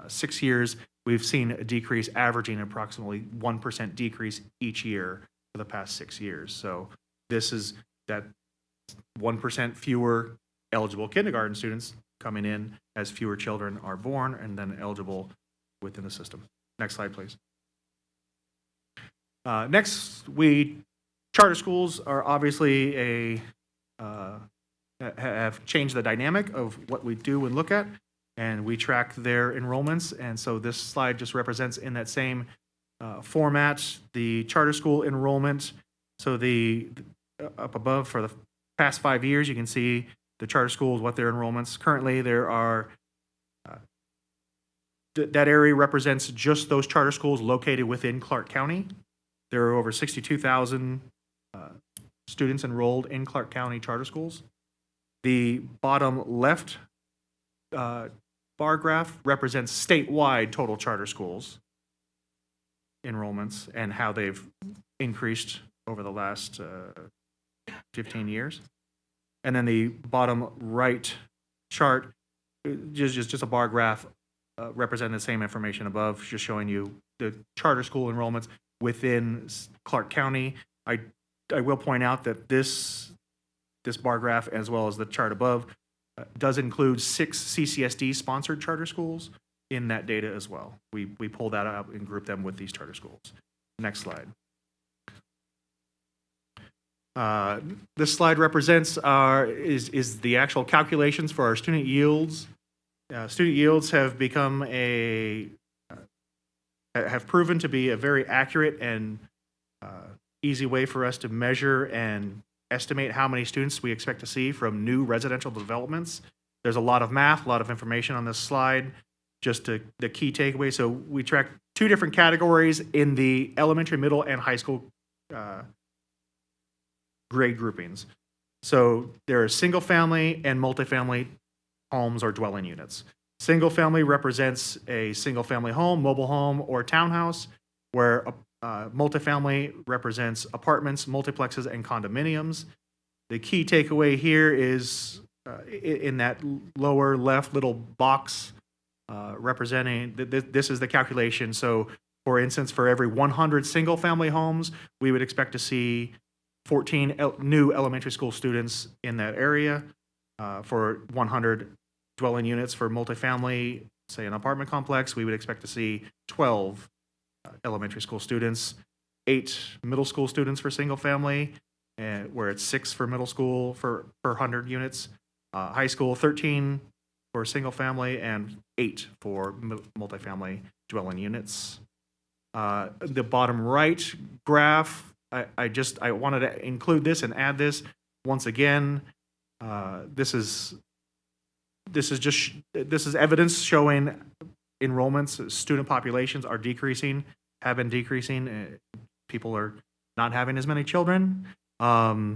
6 years, we've seen a decrease averaging approximately 1% decrease each year for the past 6 years. So this is that 1% fewer eligible kindergarten students coming in as fewer children are born and then eligible within the system. Next slide, please. Next, charter schools are obviously have changed the dynamic of what we do and look at, and we track their enrollments. And so this slide just represents in that same format the charter school enrollment. So up above for the past 5 years, you can see the charter schools, what their enrollments. Currently, there are that area represents just those charter schools located within Clark County. There are over 62,000 students enrolled in Clark County charter schools. The bottom left bar graph represents statewide total charter schools enrollments and how they've increased over the last 15 years. And then the bottom right chart, just a bar graph representing the same information above, just showing you the charter school enrollments within Clark County. I will point out that this bar graph, as well as the chart above, does include 6 CCSD sponsored charter schools in that data as well. We pull that out and group them with these charter schools. Next slide. This slide represents is the actual calculations for our student yields. Student yields have become have proven to be a very accurate and easy way for us to measure and estimate how many students we expect to see from new residential developments. There's a lot of math, a lot of information on this slide. Just the key takeaway. So we track 2 different categories in the elementary, middle, and high school grade groupings. So there are single family and multifamily homes or dwelling units. Single family represents a single family home, mobile home, or townhouse, where multifamily represents apartments, multiplexes, and condominiums. The key takeaway here is in that lower left little box representing, this is the calculation. So for instance, for every 100 single family homes, we would expect to see 14 new elementary school students in that area. For 100 dwelling units for multifamily, say an apartment complex, we would expect to see 12 elementary school students, 8 middle school students for single family, where it's 6 for middle school per 100 units, high school 13 for single family, and 8 for multifamily dwelling units. The bottom right graph, I wanted to include this and add this once again. This is evidence showing enrollments, student populations are decreasing, have been decreasing. People are not having as many children, or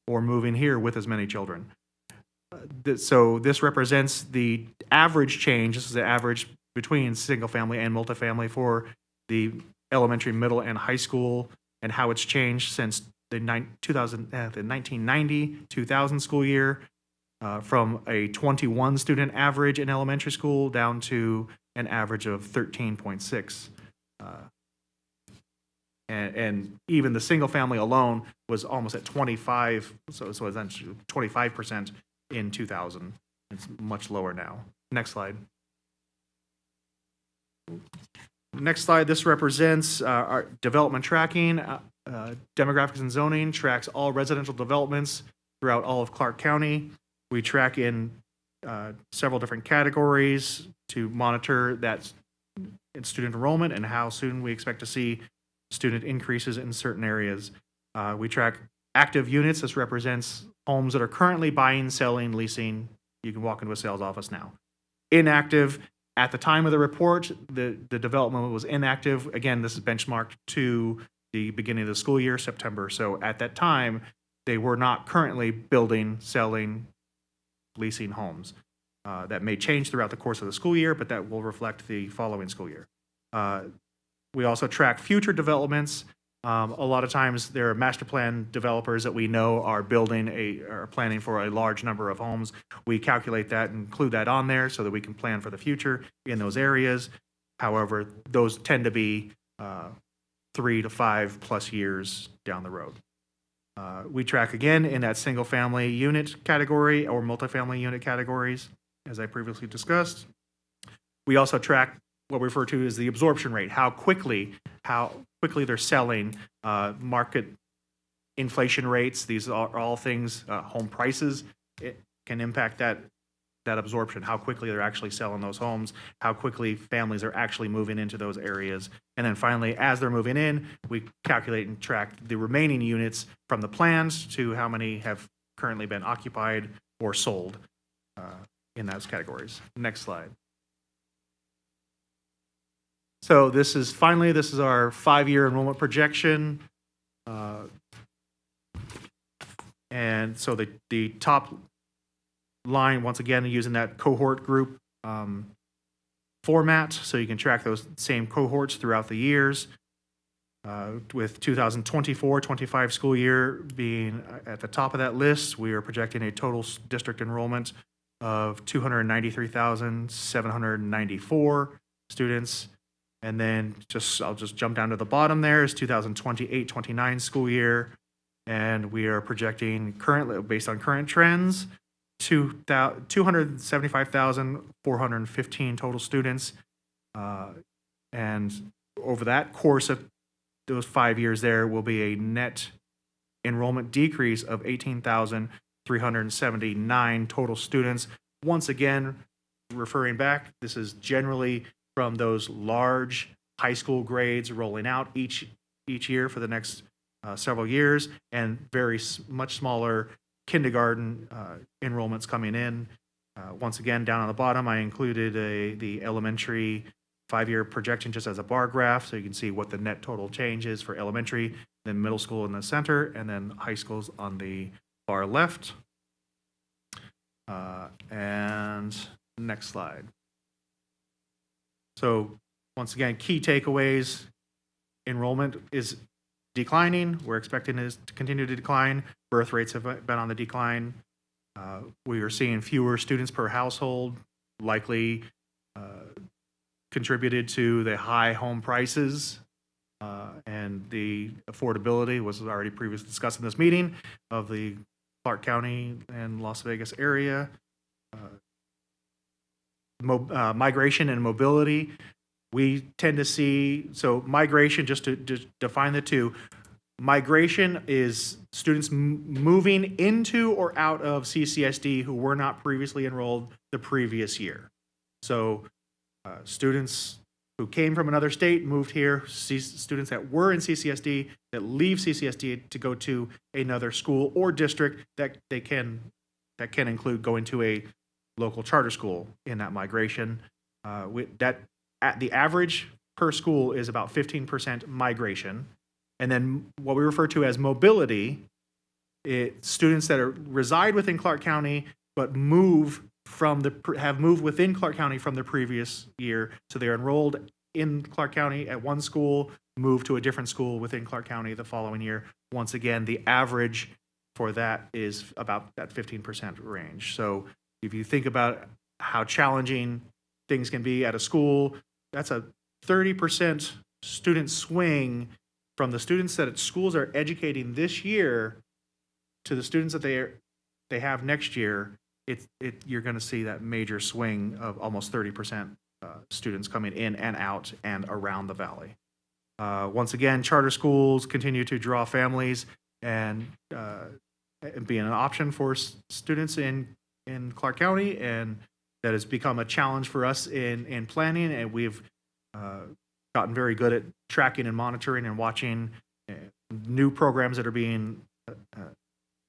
moving here with as many children. So this represents the average change. This is the average between single family and multifamily for the elementary, middle, and high school, and how it's changed since the 1990-2000 school year, from a 21 student average in elementary school down to an average of 13.6. And even the single family alone was almost at 25, so it's 25% in 2000. It's much lower now. Next slide. Next slide, this represents our development tracking. Demographics and zoning tracks all residential developments throughout all of Clark County. We track in several different categories to monitor that in student enrollment and how soon we expect to see student increases in certain areas. We track active units. This represents homes that are currently buying, selling, leasing. You can walk into a sales office now. Inactive, at the time of the report, the development was inactive. Again, this is benchmarked to the beginning of the school year, September. So at that time, they were not currently building, selling, leasing homes. that may change throughout the course of the school year, but that will reflect the following school year. We also track future developments. A lot of times there are master plan developers that we know are are planning for a large number of homes. We calculate that and include that on there so that we can plan for the future in those areas. However, those tend to be 3 to 5+ years down the road. We track again in that single family unit category or multifamily unit categories, as I previously discussed. We also track what we refer to as the absorption rate, how quickly they're selling, market inflation rates. These are all things, home prices, it can impact that absorption, how quickly they're actually selling those homes, how quickly families are actually moving into those areas. And then finally, as they're moving in, we calculate and track the remaining units from the plans to how many have currently been occupied or sold in those categories. Next slide. So this is our 5-year enrollment projection. And so the top line, once again, using that cohort group format, so you can track those same cohorts throughout the years. With 2024-25 school year being at the top of that list, we are projecting a total district enrollment of 293,794 students. And then I'll just jump down to the bottom there is 2028-29 school year. And we are projecting currently, based on current trends, 275,415 total students. And over that course of those 5 years there will be a net enrollment decrease of 18,379 total students. Once again, referring back, this is generally from those large high school grades rolling out each year for the next several years, and much smaller kindergarten enrollments coming in. Once again, down on the bottom, I included the elementary 5-year projection just as a bar graph, so you can see what the net total change is for elementary, then middle school in the center, and then high schools on the far left. And next slide. So once again, key takeaways: enrollment is declining. We're expecting it to continue to decline. Birth rates have been on the decline. We are seeing fewer students per household, likely contributed to the high home prices and the affordability was already previously discussed in this meeting of the Clark County and Las Vegas area. Migration and mobility. We tend to see, so migration, just to define the two, migration is students moving into or out of CCSD who were not previously enrolled the previous year. So students who came from another state, moved here, students that were in CCSD, that leave CCSD to go to another school or district that can include going to a local charter school in that migration. The average per school is about 15% migration. And then what we refer to as mobility, students that reside within Clark County but have moved within Clark County from the previous year. So they're enrolled in Clark County at one school, move to a different school within Clark County the following year. Once again, the average for that is about that 15% range. So if you think about how challenging things can be at a school, that's a 30% student swing from the students that schools are educating this year to the students that they have next year. You're going to see that major swing of almost 30% students coming in and out and around the valley. Once again, charter schools continue to draw families and being an option for students in Clark County, and that has become a challenge for us in planning, and we've gotten very good at tracking and monitoring and watching new programs that are being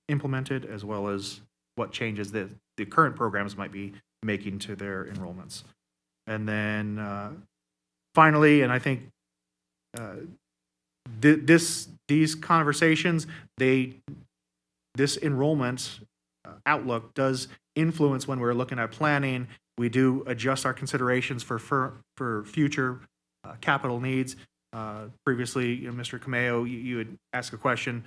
implemented, as well as what changes that the current programs might be making to their enrollments. And then finally, and I think these conversations, this enrollment outlook does influence when we're looking at planning. We do adjust our considerations for future capital needs. Previously, Mr. Cameo, you had asked a question.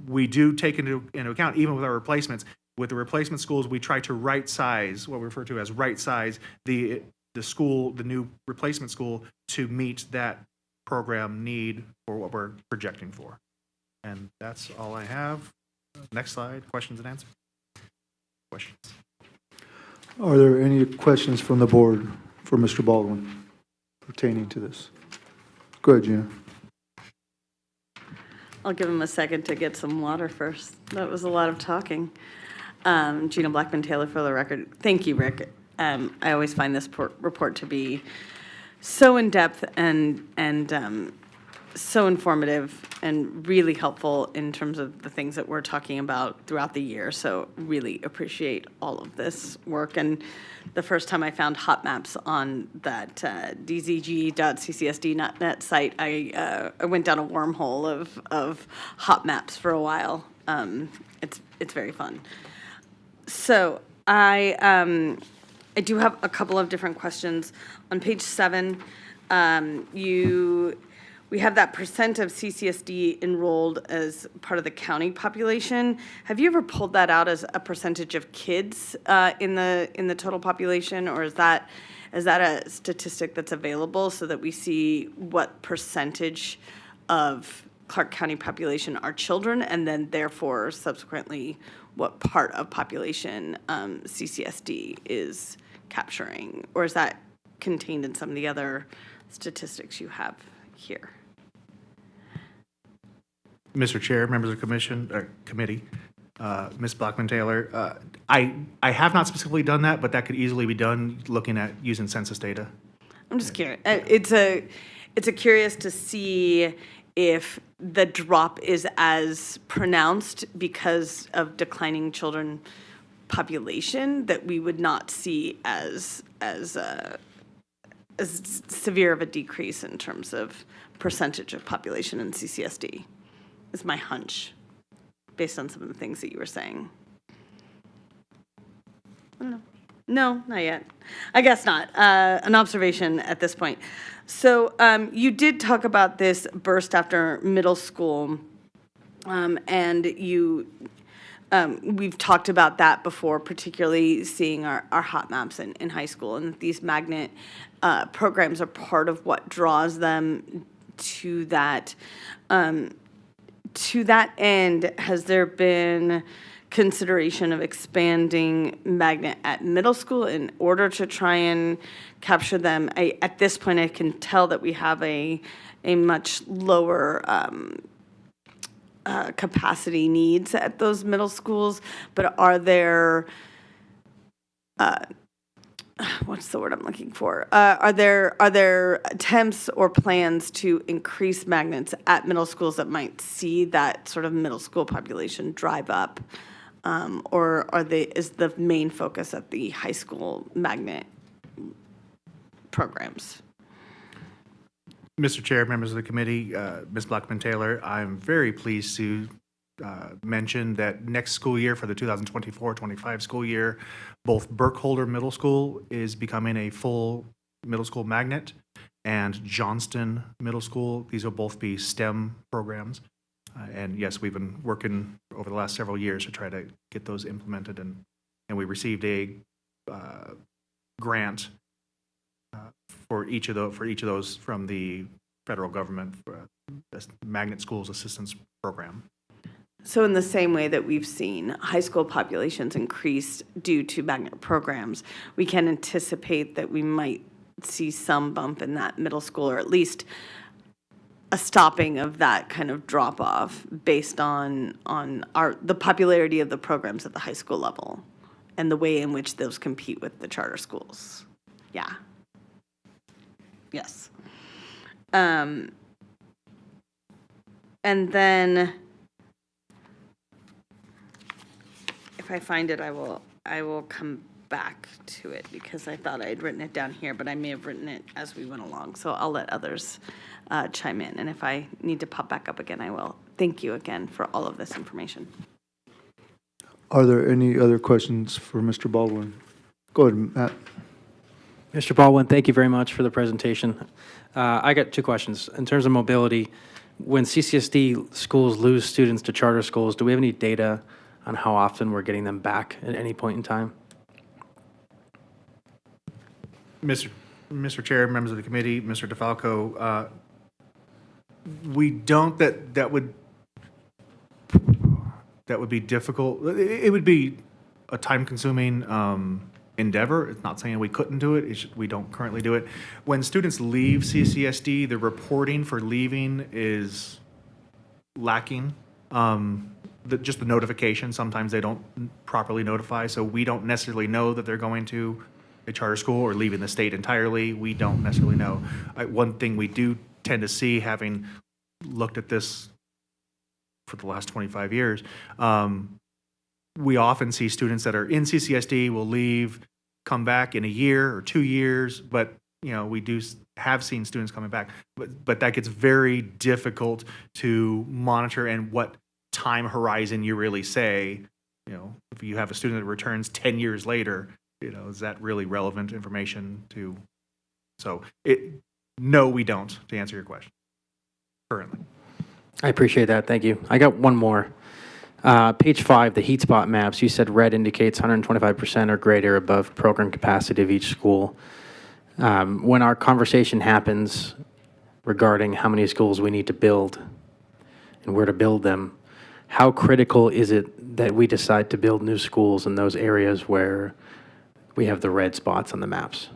We do take into account, even with our replacements, with the replacement schools, we try to right size, what we refer to as right size, the school, the new replacement school, to meet that program need for what we're projecting for. And that's all I have. Next slide, questions and answers. Questions? Are there any questions from the board for Mr. Baldwin pertaining to this? Go ahead, Gina. I'll give him a second to get some water first. That was a lot of talking. Gina Blackman-Taylor for the record. Thank you, Rick. I always find this report to be so in-depth and so informative and really helpful in terms of the things that we're talking about throughout the year. So really appreciate all of this work. And the first time I found hot maps on that dzg.ccsd.net site, I went down a wormhole of hot maps for a while. It's very fun. So I do have a couple of different questions. On page 7, we have that percent of CCSD enrolled as part of the county population. Have you ever pulled that out as a percentage of kids in the total population, or is that a statistic that's available so that we see what percentage of Clark County population are children, and then therefore subsequently what part of population CCSD is capturing, or is that contained in some of the other statistics you have here? Mr. Chair, members of committee, Ms. Blackman-Taylor, I have not specifically done that, but that could easily be done looking at using census data. I'm just curious. It's a curious to see if the drop is as pronounced because of declining children population that we would not see as severe of a decrease in terms of percentage of population in CCSD. Is my hunch, based on some of the things that you were saying. I don't know. No, not yet. I guess not. An observation at this point. So you did talk about this burst after middle school, and we've talked about that before, particularly seeing our hot maps in high school, and these magnet programs are part of what draws them to that. To that end, has there been consideration of expanding magnet at middle school in order to try and capture them? At this point, I can tell that we have a much lower capacity needs at those middle schools, but are there what's the word I'm looking for? Are there attempts or plans to increase magnets at middle schools that might see that sort of middle school population drive up, or is the main focus at the high school magnet programs? Mr. Chair, members of the committee, Ms. Blackman-Taylor, I'm very pleased to mention that next school year, for the 2024-25 school year, both Burkholder Middle School is becoming a full middle school magnet, and Johnston Middle School. These will both be STEM programs. And yes, we've been working over the last several years to try to get those implemented, and we received a grant for each of those from the federal government for the Magnet Schools Assistance Program. So in the same way that we've seen high school populations increase due to magnet programs, we can anticipate that we might see some bump in that middle school, or at least a stopping of that kind of drop off based on the popularity of the programs at the high school level and the way in which those compete with the charter schools. Yeah. Yes. And then if I find it, I will come back to it, because I thought I had written it down here, but I may have written it as we went along. So I'll let others chime in, and if I need to pop back up again, I will. Thank you again for all of this information. Are there any other questions for Mr. Baldwin? Go ahead, Matt. Mr. Baldwin, thank you very much for the presentation. I got two questions. In terms of mobility, when CCSD schools lose students to charter schools, do we have any data on how often we're getting them back at any point in time? Mr. Chair, members of the committee, Mr. DeFalco, we don't, that would be difficult. It would be a time-consuming endeavor. It's not saying we couldn't do it. We don't currently do it. When students leave CCSD, the reporting for leaving is lacking. Just the notification, sometimes they don't properly notify, so we don't necessarily know that they're going to a charter school or leaving the state entirely. We don't necessarily know. One thing we do tend to see, having looked at this for the last 25 years, we often see students that are in CCSD will leave, come back in a year or 2 years, but we do have seen students coming back, but that gets very difficult to monitor, and what time horizon you really say, if you have a student that returns 10 years later, is that really relevant information to, no, we don't, to answer your question, currently. I appreciate that. Thank you. I got one more. Page 5, the heat spot maps, you said red indicates 125% or greater above program capacity of each school. When our conversation happens regarding how many schools we need to build and where to build them, how critical is it that we decide to build new schools in those areas where we have the red spots on the maps?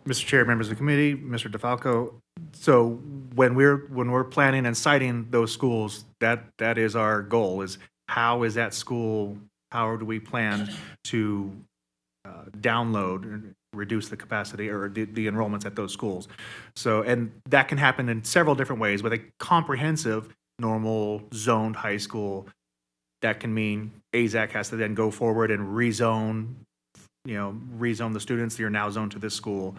Mr. Chair, members of the committee, Mr. DeFalco, so when we're planning and citing those schools, that is our goal, is how is that school, how do we plan to download and reduce the capacity or the enrollments at those schools. So, and that can happen in several different ways. With a comprehensive, normal, zoned high school, that can mean AZAC has to then go forward and rezone the students that are now zoned to this school.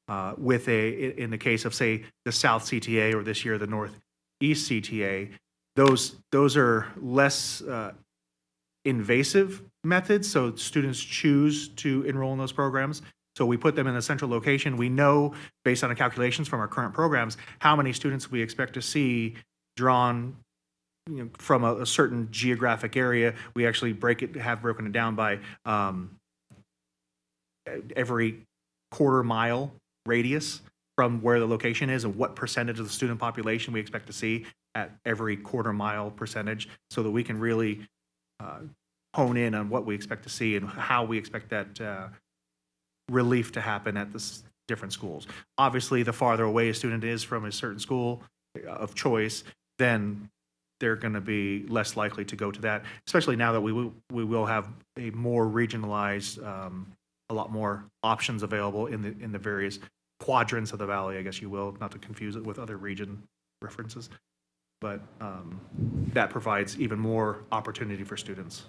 In the case of, say, the South CTA or this year the Northeast CTA, those are less invasive methods, so students choose to enroll in those programs. So we put them in a central location. We know, based on the calculations from our current programs, how many students we expect to see drawn from a certain geographic area. We actually have broken it down by every quarter mile radius from where the location is and what percentage of the student population we expect to see at every quarter mile percentage, so that we can really hone in on what we expect to see and how we expect that relief to happen at the different schools. Obviously, the farther away a student is from a certain school of choice, then they're going to be less likely to go to that, especially now that we will have a more regionalized, a lot more options available in the various quadrants of the valley, I guess you will, not to confuse it with other region references. But that provides even more opportunity for students.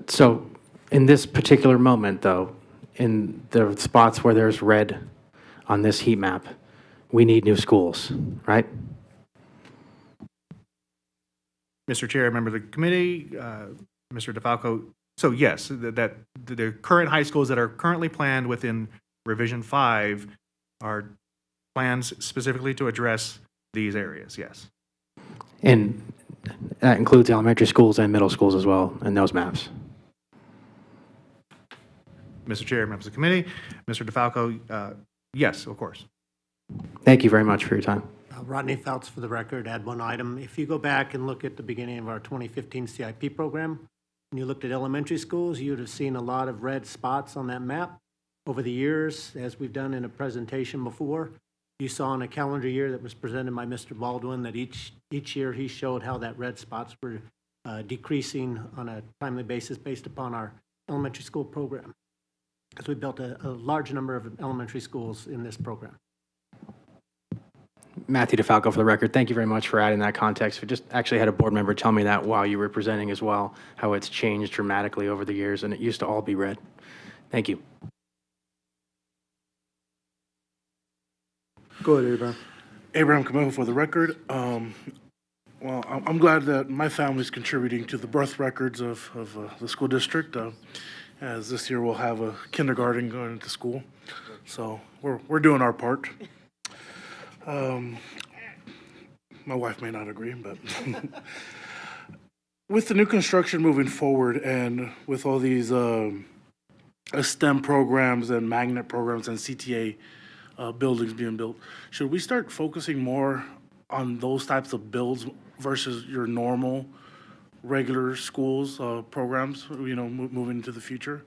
So in this particular moment, though, in the spots where there's red on this heat map, we need new schools, right? Mr. Chair, member of the committee, Mr. DeFalco, so yes, that the current high schools that are currently planned within Revision 5 are plans specifically to address these areas, yes. And that includes elementary schools and middle schools as well in those maps. Mr. Chair, members of the committee, Mr. DeFalco, yes, of course. Thank you very much for your time. Rodney Fouts for the record, add one item. If you go back and look at the beginning of our 2015 CIP program, and you looked at elementary schools, you'd have seen a lot of red spots on that map. Over the years, as we've done in a presentation before, you saw in a calendar year that was presented by Mr. Baldwin that each year he showed how that red spots were decreasing on a timely basis based upon our elementary school program, because we built a large number of elementary schools in this program. Matthew DeFalco for the record, thank you very much for adding that context. We just actually had a board member tell me that while you were presenting as well, how it's changed dramatically over the years, and it used to all be red. Thank you. Go ahead, Abraham. Abraham Camejo for the record. Well, I'm glad that my family's contributing to the birth records of the school district, as this year we'll have a kindergarten going into school. So we're doing our part. My wife may not agree, but with the new construction moving forward and with all these STEM programs and magnet programs and CTA buildings being built, should we start focusing more on those types of builds versus your normal, regular schools programs, moving into the future?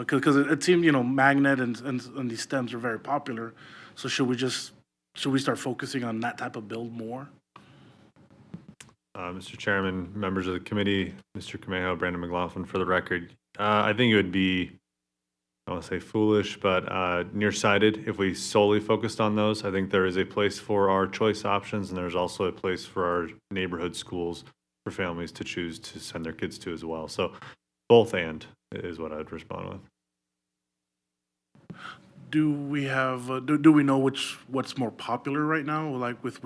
Because it seemed, magnet and these STEMs are very popular. So should we start focusing on that type of build more? Mr. Chairman, members of the committee, Mr. Camejo, Brandon McLaughlin, for the record, I think it would be, I don't want to say foolish, but nearsighted if we solely focused on those. I think there is a place for our choice options, and there's also a place for our neighborhood schools for families to choose to send their kids to as well. So both and is what I'd respond with. Do we have, do we know what's more popular right now, like with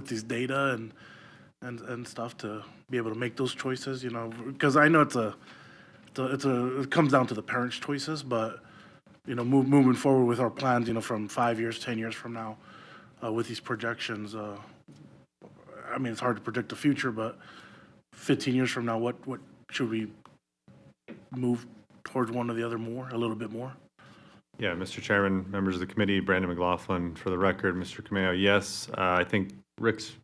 these data and stuff, to be able to make those choices, because I know it comes down to the parents' choices, but, moving forward with our plans, from 5 years, 10 years from now, with these projections, I mean, it's hard to predict the future, but 15 years from now, what should we move towards one or the other a little bit more? Yeah, Mr. Chairman, members of the committee, Brandon McLaughlin, for the record, Mr. Camejo, yes, I think Rick's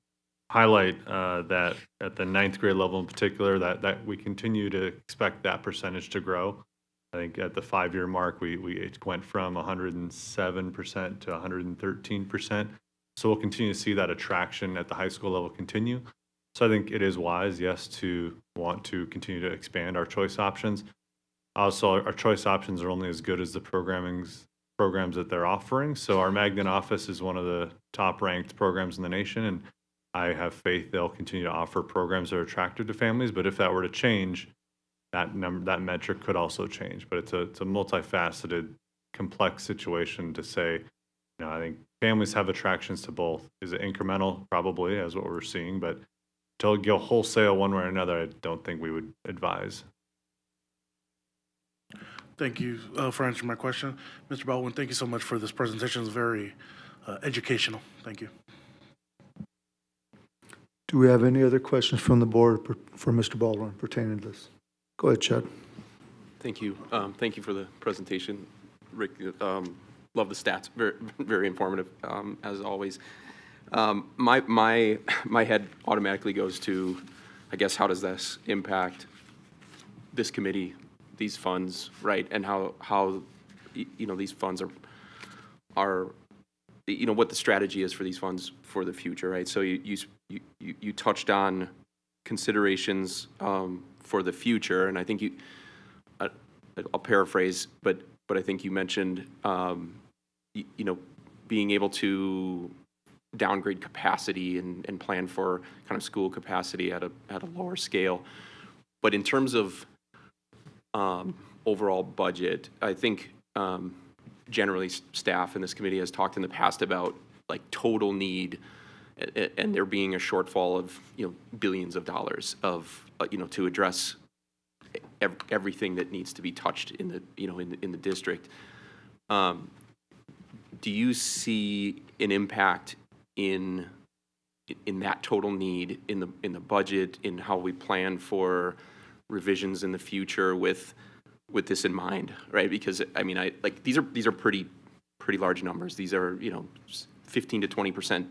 highlight that at the 9th grade level in particular, that we continue to expect that percentage to grow. I think at the 5-year mark, we went from 107% to 113%. So we'll continue to see that attraction at the high school level continue. So I think it is wise, yes, to want to continue to expand our choice options. Also, our choice options are only as good as the programs that they're offering. So our magnet office is one of the top ranked programs in the nation, and I have faith they'll continue to offer programs that are attractive to families. But if that were to change, that metric could also change. But it's a multifaceted, complex situation to say. I think families have attractions to both. Is it incremental? Probably, as what we're seeing. But to go wholesale one way or another, I don't think we would advise. Thank you for answering my question. Mr. Baldwin, thank you so much for this presentation. It's very educational. Thank you. Do we have any other questions from the board for Mr. Baldwin pertaining to this? Go ahead, Chad. Thank you. Thank you for the presentation, Rick. Love the stats. Very, very informative, as always. My head automatically goes to, I guess, how does this impact this committee, these funds, right? And how these funds are what the strategy is for these funds for the future, right? So you touched on considerations for the future, and I think I'll paraphrase, but I think you mentioned being able to downgrade capacity and plan for kind of school capacity at a lower scale. But in terms of overall budget, I think generally staff in this committee has talked in the past about like total need and there being a shortfall of billions of dollars of to address everything that needs to be touched in the in the district. Do you see an impact in that total need in the budget, in how we plan for revisions in the future with this in mind, right? Because I mean, these are pretty large numbers. These are 15 to 20%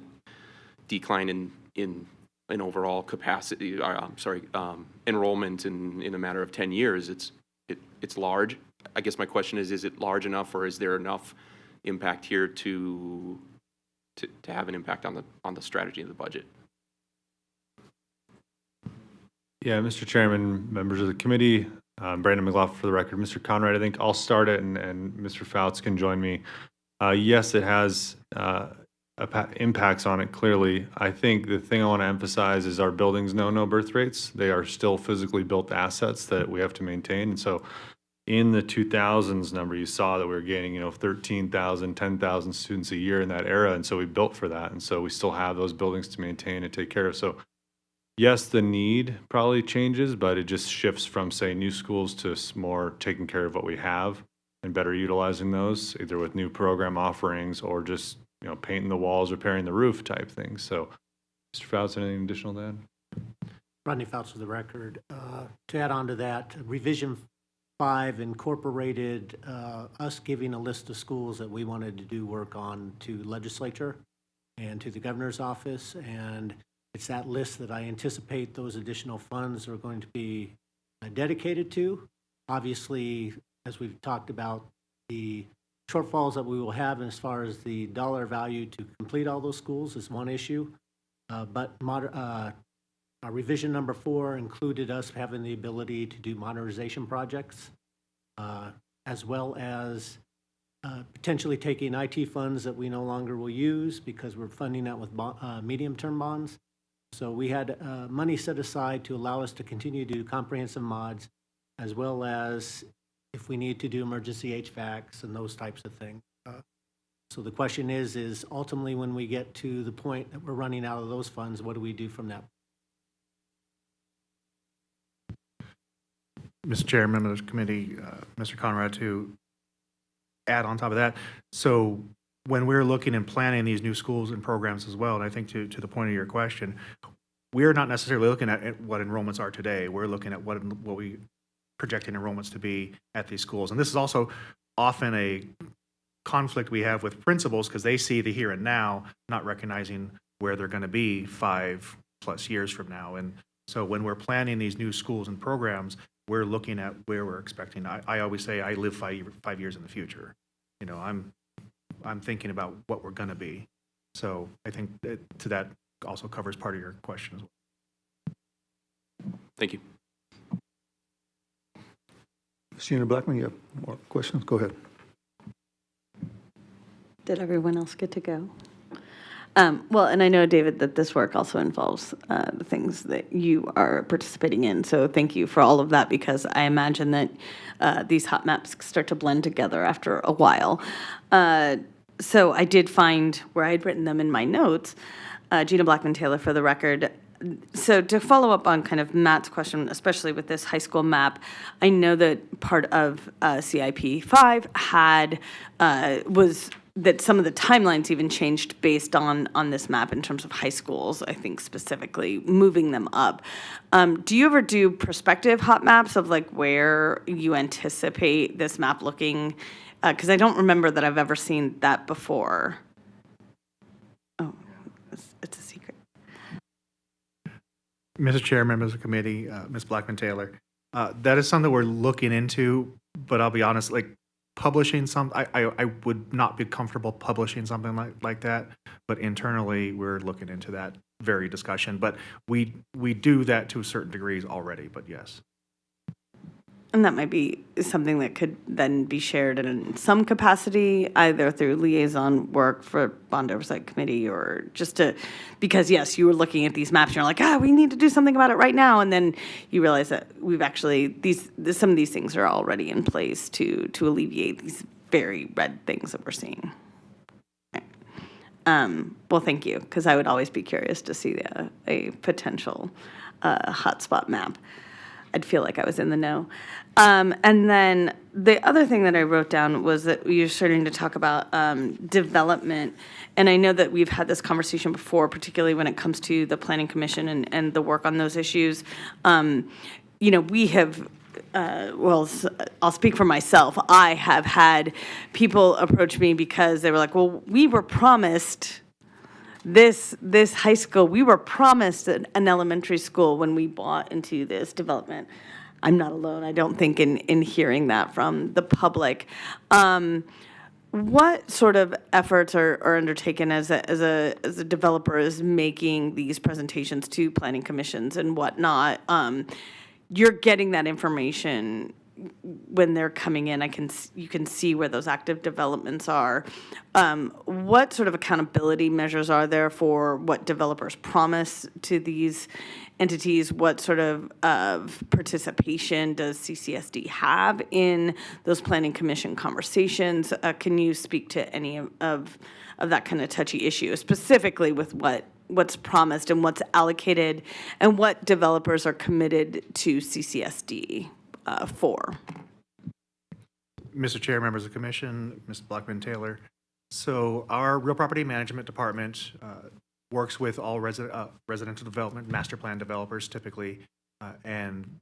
decline in overall capacity. Enrollment in a matter of 10 years. It's large. I guess my question is it large enough, or is there enough impact here to have an impact on the strategy of the budget? Yeah, Mr. Chairman, members of the committee, Brandon McLaughlin for the record. Mr. Conrad, I think I'll start it, and Mr. Fouts can join me. Yes, it has impacts on it, clearly. I think the thing I want to emphasize is our buildings know no birth rates. They are still physically built assets that we have to maintain. And so in the 2000s number, you saw that we were gaining 13,000, 10,000 students a year in that era. And so we built for that. And so we still have those buildings to maintain and take care of. So yes, the need probably changes, but it just shifts from, say, new schools to more taking care of what we have and better utilizing those, either with new program offerings or just, painting the walls, repairing the roof type things. So, Mr. Fouts, anything additional to add? Rodney Fouts for the record. To add on to that, Revision 5 incorporated us giving a list of schools that we wanted to do work on to legislature and to the governor's office, and it's that list that I anticipate those additional funds are going to be dedicated to. Obviously, as we've talked about, the shortfalls that we will have as far as the dollar value to complete all those schools is one issue, but our revision number 4 included us having the ability to do modernization projects, as well as potentially taking IT funds that we no longer will use because we're funding that with medium-term bonds. So we had money set aside to allow us to continue to do comprehensive mods, as well as if we need to do emergency HVACs and those types of things. So the question is ultimately when we get to the point that we're running out of those funds, what do we do from that? Mr. Chair, members of the committee, Mr. Conrad, to add on top of that, so when we're looking and planning these new schools and programs as well, and I think to the point of your question, we're not necessarily looking at what enrollments are today. We're looking at what we projecting enrollments to be at these schools. And this is also often a conflict we have with principals because they see the here and now, not recognizing where they're going to be 5+ years from now. And so when we're planning these new schools and programs, we're looking at where we're expecting. I always say I live 5 years in the future. I'm thinking about what we're going to be. So I think to that also covers part of your question as well. Thank you. Gina Blackman, you have more questions? Go ahead. Did everyone else get to go? Well, and I know, David, that this work also involves the things that you are participating in. So thank you for all of that, because I imagine that these hot maps start to blend together after a while. So I did find where I had written them in my notes, Gina Blackman Taylor for the record. So to follow up on kind of Matt's question, especially with this high school map, I know that part of CIP 5 was that some of the timelines even changed based on this map in terms of high schools, I think specifically moving them up. Do you ever do prospective hot maps of like where you anticipate this map looking? Because I don't remember that I've ever seen that before. Oh, it's a secret. Mr. Chair, members of the committee, Ms. Blackman Taylor, that is something we're looking into, but I'll be honest, like publishing I would not be comfortable publishing something like that, but internally we're looking into that very discussion. But we do that to certain degrees already, but yes. And that might be something that could then be shared in some capacity, either through liaison work for Bond Oversight Committee or just because yes, you were looking at these maps and you're like, we need to do something about it right now. And then you realize that we've actually, some of these things are already in place to alleviate these very red things that we're seeing. Well, thank you, because I would always be curious to see a potential hotspot map. I'd feel like I was in the know. And then the other thing that I wrote down was that you're starting to talk about development. And I know that we've had this conversation before, particularly when it comes to the Planning Commission and the work on those issues. We have, I'll speak for myself. I have had people approach me because they were like, well, we were promised this high school, we were promised an elementary school when we bought into this development. I'm not alone, I don't think, in hearing that from the public. What sort of efforts are undertaken as a developer is making these presentations to planning commissions and whatnot? You're getting that information when they're coming in. You can see where those active developments are. What sort of accountability measures are there for what developers promise to these entities? What sort of participation does CCSD have in those planning commission conversations? Can you speak to any of that kind of touchy issue, specifically with what what's promised and what's allocated and what developers are committed to CCSD for. Mr. Chair, members of the commission, Ms. Blackman-Taylor. So our real property management department works with all residential development, master plan developers typically, and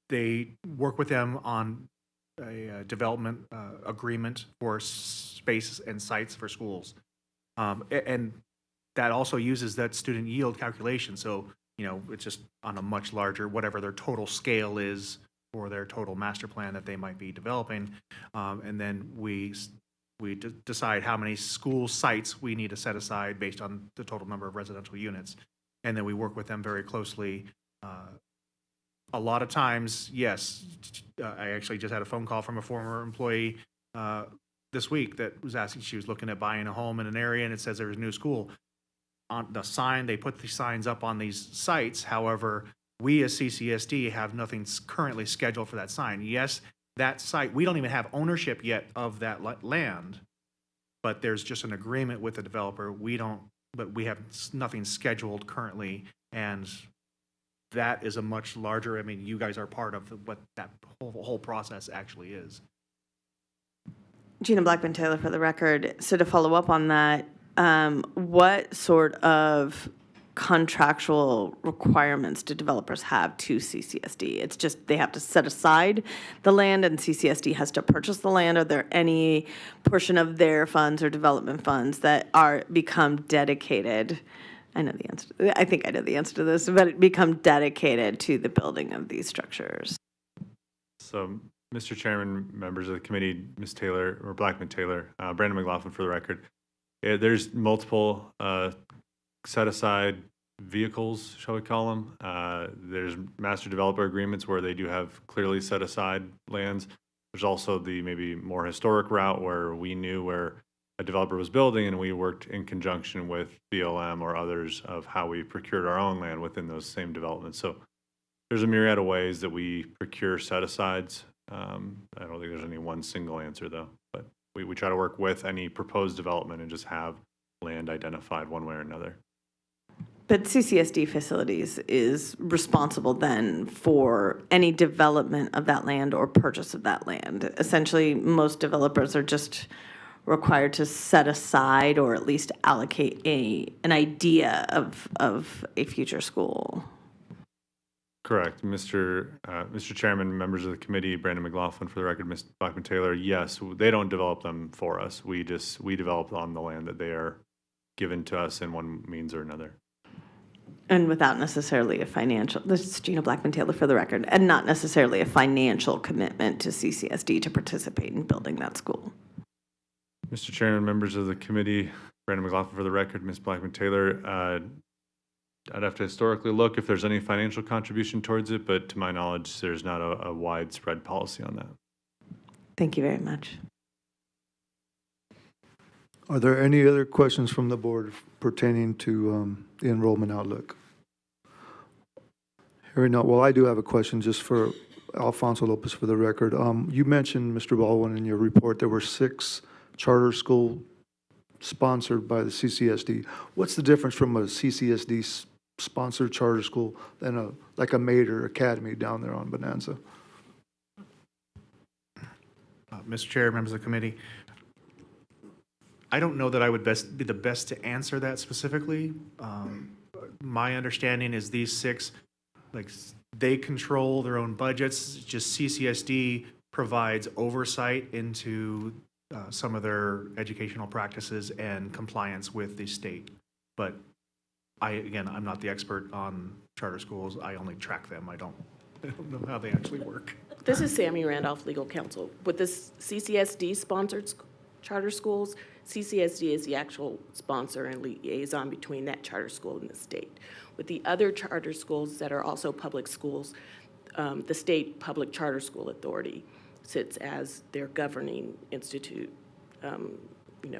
they work with them on a development agreement for space and sites for schools. And that also uses that student yield calculation. So, it's just on a much larger, whatever their total scale is for their total master plan that they might be developing. And then we decide how many school sites we need to set aside based on the total number of residential units. And then we work with them very closely. A lot of times, yes, I actually just had a phone call from a former employee this week that was asking, she was looking at buying a home in an area and it says there's a new school. On the sign, they put the signs up on these sites. However, we as CCSD have nothing currently scheduled for that sign. Yes, that site, we don't even have ownership yet of that land, but there's just an agreement with the developer. But we have nothing scheduled currently, and that is a much larger, you guys are part of what that whole process actually is. Gina Blackman-Taylor for the record. So to follow up on that, what sort of contractual requirements do developers have to CCSD? It's just they have to set aside the land and CCSD has to purchase the land. Are there any portion of their funds or development funds that become dedicated? I know the answer. I think I know the answer to this, but become dedicated to the building of these structures. So, Mr. Chairman, members of the committee, Ms. Taylor, or Blackman-Taylor, Brandon McLaughlin for the record. There's multiple set-aside vehicles, shall we call them. There's master developer agreements where they do have clearly set-aside lands. There's also the maybe more historic route where we knew where a developer was building and we worked in conjunction with BLM or others of how we procured our own land within those same developments. So there's a myriad of ways that we procure set-asides. I don't think there's any one single answer though, but we try to work with any proposed development and just have land identified one way or another. But CCSD Facilities is responsible then for any development of that land or purchase of that land. Essentially, most developers are just required to set aside or at least allocate an idea of a future school. Correct. Mr. Chairman, members of the committee, Brandon McLaughlin for the record, Ms. Blackman-Taylor, yes, they don't develop them for us. We develop on the land that they are given to us in one means or another. And without necessarily a financial, this is Gina Blackman-Taylor for the record, and not necessarily a financial commitment to CCSD to participate in building that school. Mr. Chairman, members of the committee, Brandon McLaughlin for the record, Ms. Blackman-Taylor, I'd have to historically look if there's any financial contribution towards it, but to my knowledge, there's not a widespread policy on that. Thank you very much. Are there any other questions from the board pertaining to the enrollment outlook? Hearing none, well, I do have a question just for Alfonso Lopez for the record. You mentioned, Mr. Baldwin, in your report there were 6 charter school sponsored by the CCSD. What's the difference from a CCSD sponsored charter school than like a Mater Academy down there on Bonanza? Mr. Chair, members of the committee, I don't know that I would be the best to answer that specifically. My understanding is these 6, they control their own budgets. Just CCSD provides oversight into some of their educational practices and compliance with the state. But I'm not the expert on charter schools. I only track them. I don't know how they actually work. This is Sammy Randolph, legal counsel. With this CCSD-sponsored charter schools, CCSD is the actual sponsor and liaison between that charter school and the state. With the other charter schools that are also public schools, the State Public Charter School Authority sits as their governing institute,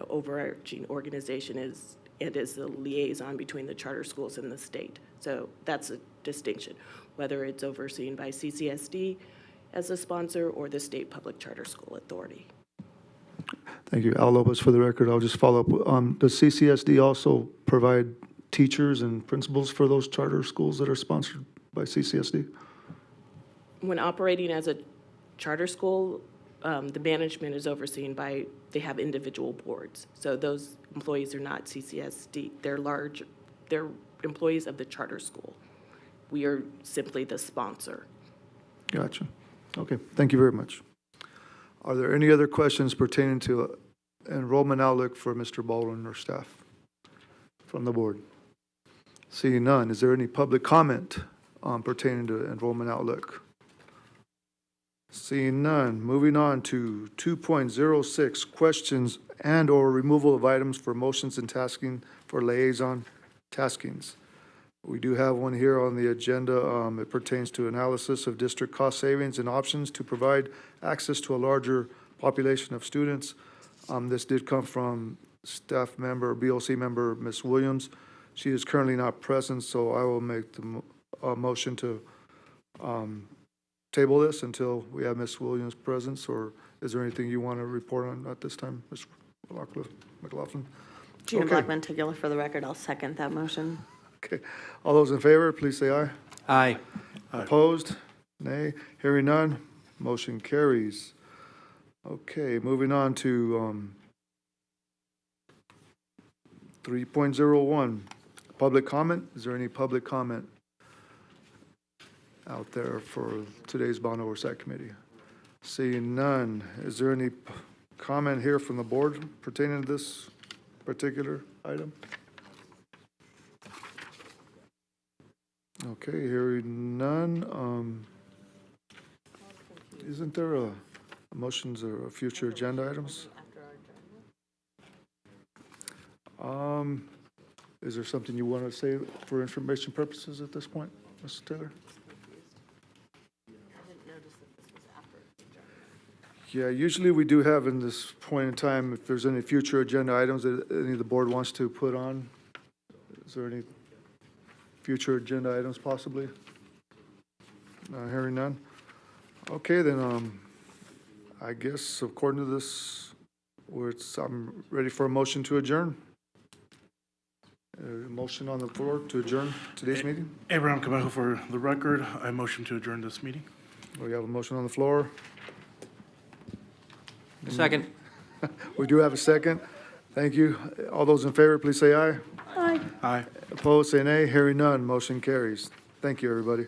overarching organization is the liaison between the charter schools and the state. So that's a distinction, whether it's overseen by CCSD as a sponsor or the State Public Charter School Authority. Thank you. Al Lopez for the record. I'll just follow up. Does CCSD also provide teachers and principals for those charter schools that are sponsored by CCSD? When operating as a charter school, the management is overseen by, they have individual boards. So those employees are not CCSD. They're employees of the charter school. We are simply the sponsor. Gotcha. Okay, thank you very much. Are there any other questions pertaining to enrollment outlook for Mr. Baldwin or staff from the board? Seeing none, is there any public comment pertaining to enrollment outlook? Seeing none, moving on to 2.06, questions and/or removal of items for motions and tasking for liaison taskings. We do have one here on the agenda. It pertains to analysis of district cost savings and options to provide access to a larger population of students. This did come from staff member, BOC member, Ms. Williams. She is currently not present, so I will make the motion to table this until we have Ms. Williams' presence, or is there anything you want to report on at this time, Ms. McLaughlin? Gina Okay. Blackman Tegeler for the record. I'll second that motion. Okay, all those in favor, please say aye. Aye. Opposed? Nay. Hearing none, motion carries. Okay, moving on to 3.01, public comment. Is there any public comment out there for today's Bond Oversight Committee? Seeing none, is there any comment here from the board pertaining to this particular item? Okay, hearing none. Isn't there a motions or future agenda items? Is there something you want to say for information purposes at this point, Mr. Taylor? Yeah, usually we do have in this point in time, if there's any future agenda items that any of the board wants to put on. Is there any future agenda items possibly? Hearing none. Okay, then, I guess according to this, I'm ready for a motion to adjourn. Motion on the floor to adjourn today's meeting. Abraham Camejo for the record. I motion to adjourn this meeting. We have a motion on the floor. Second. We do have a second. Thank you. All those in favor, please say aye. Aye. Opposed, say nay. Hearing none, motion carries. Thank you, everybody.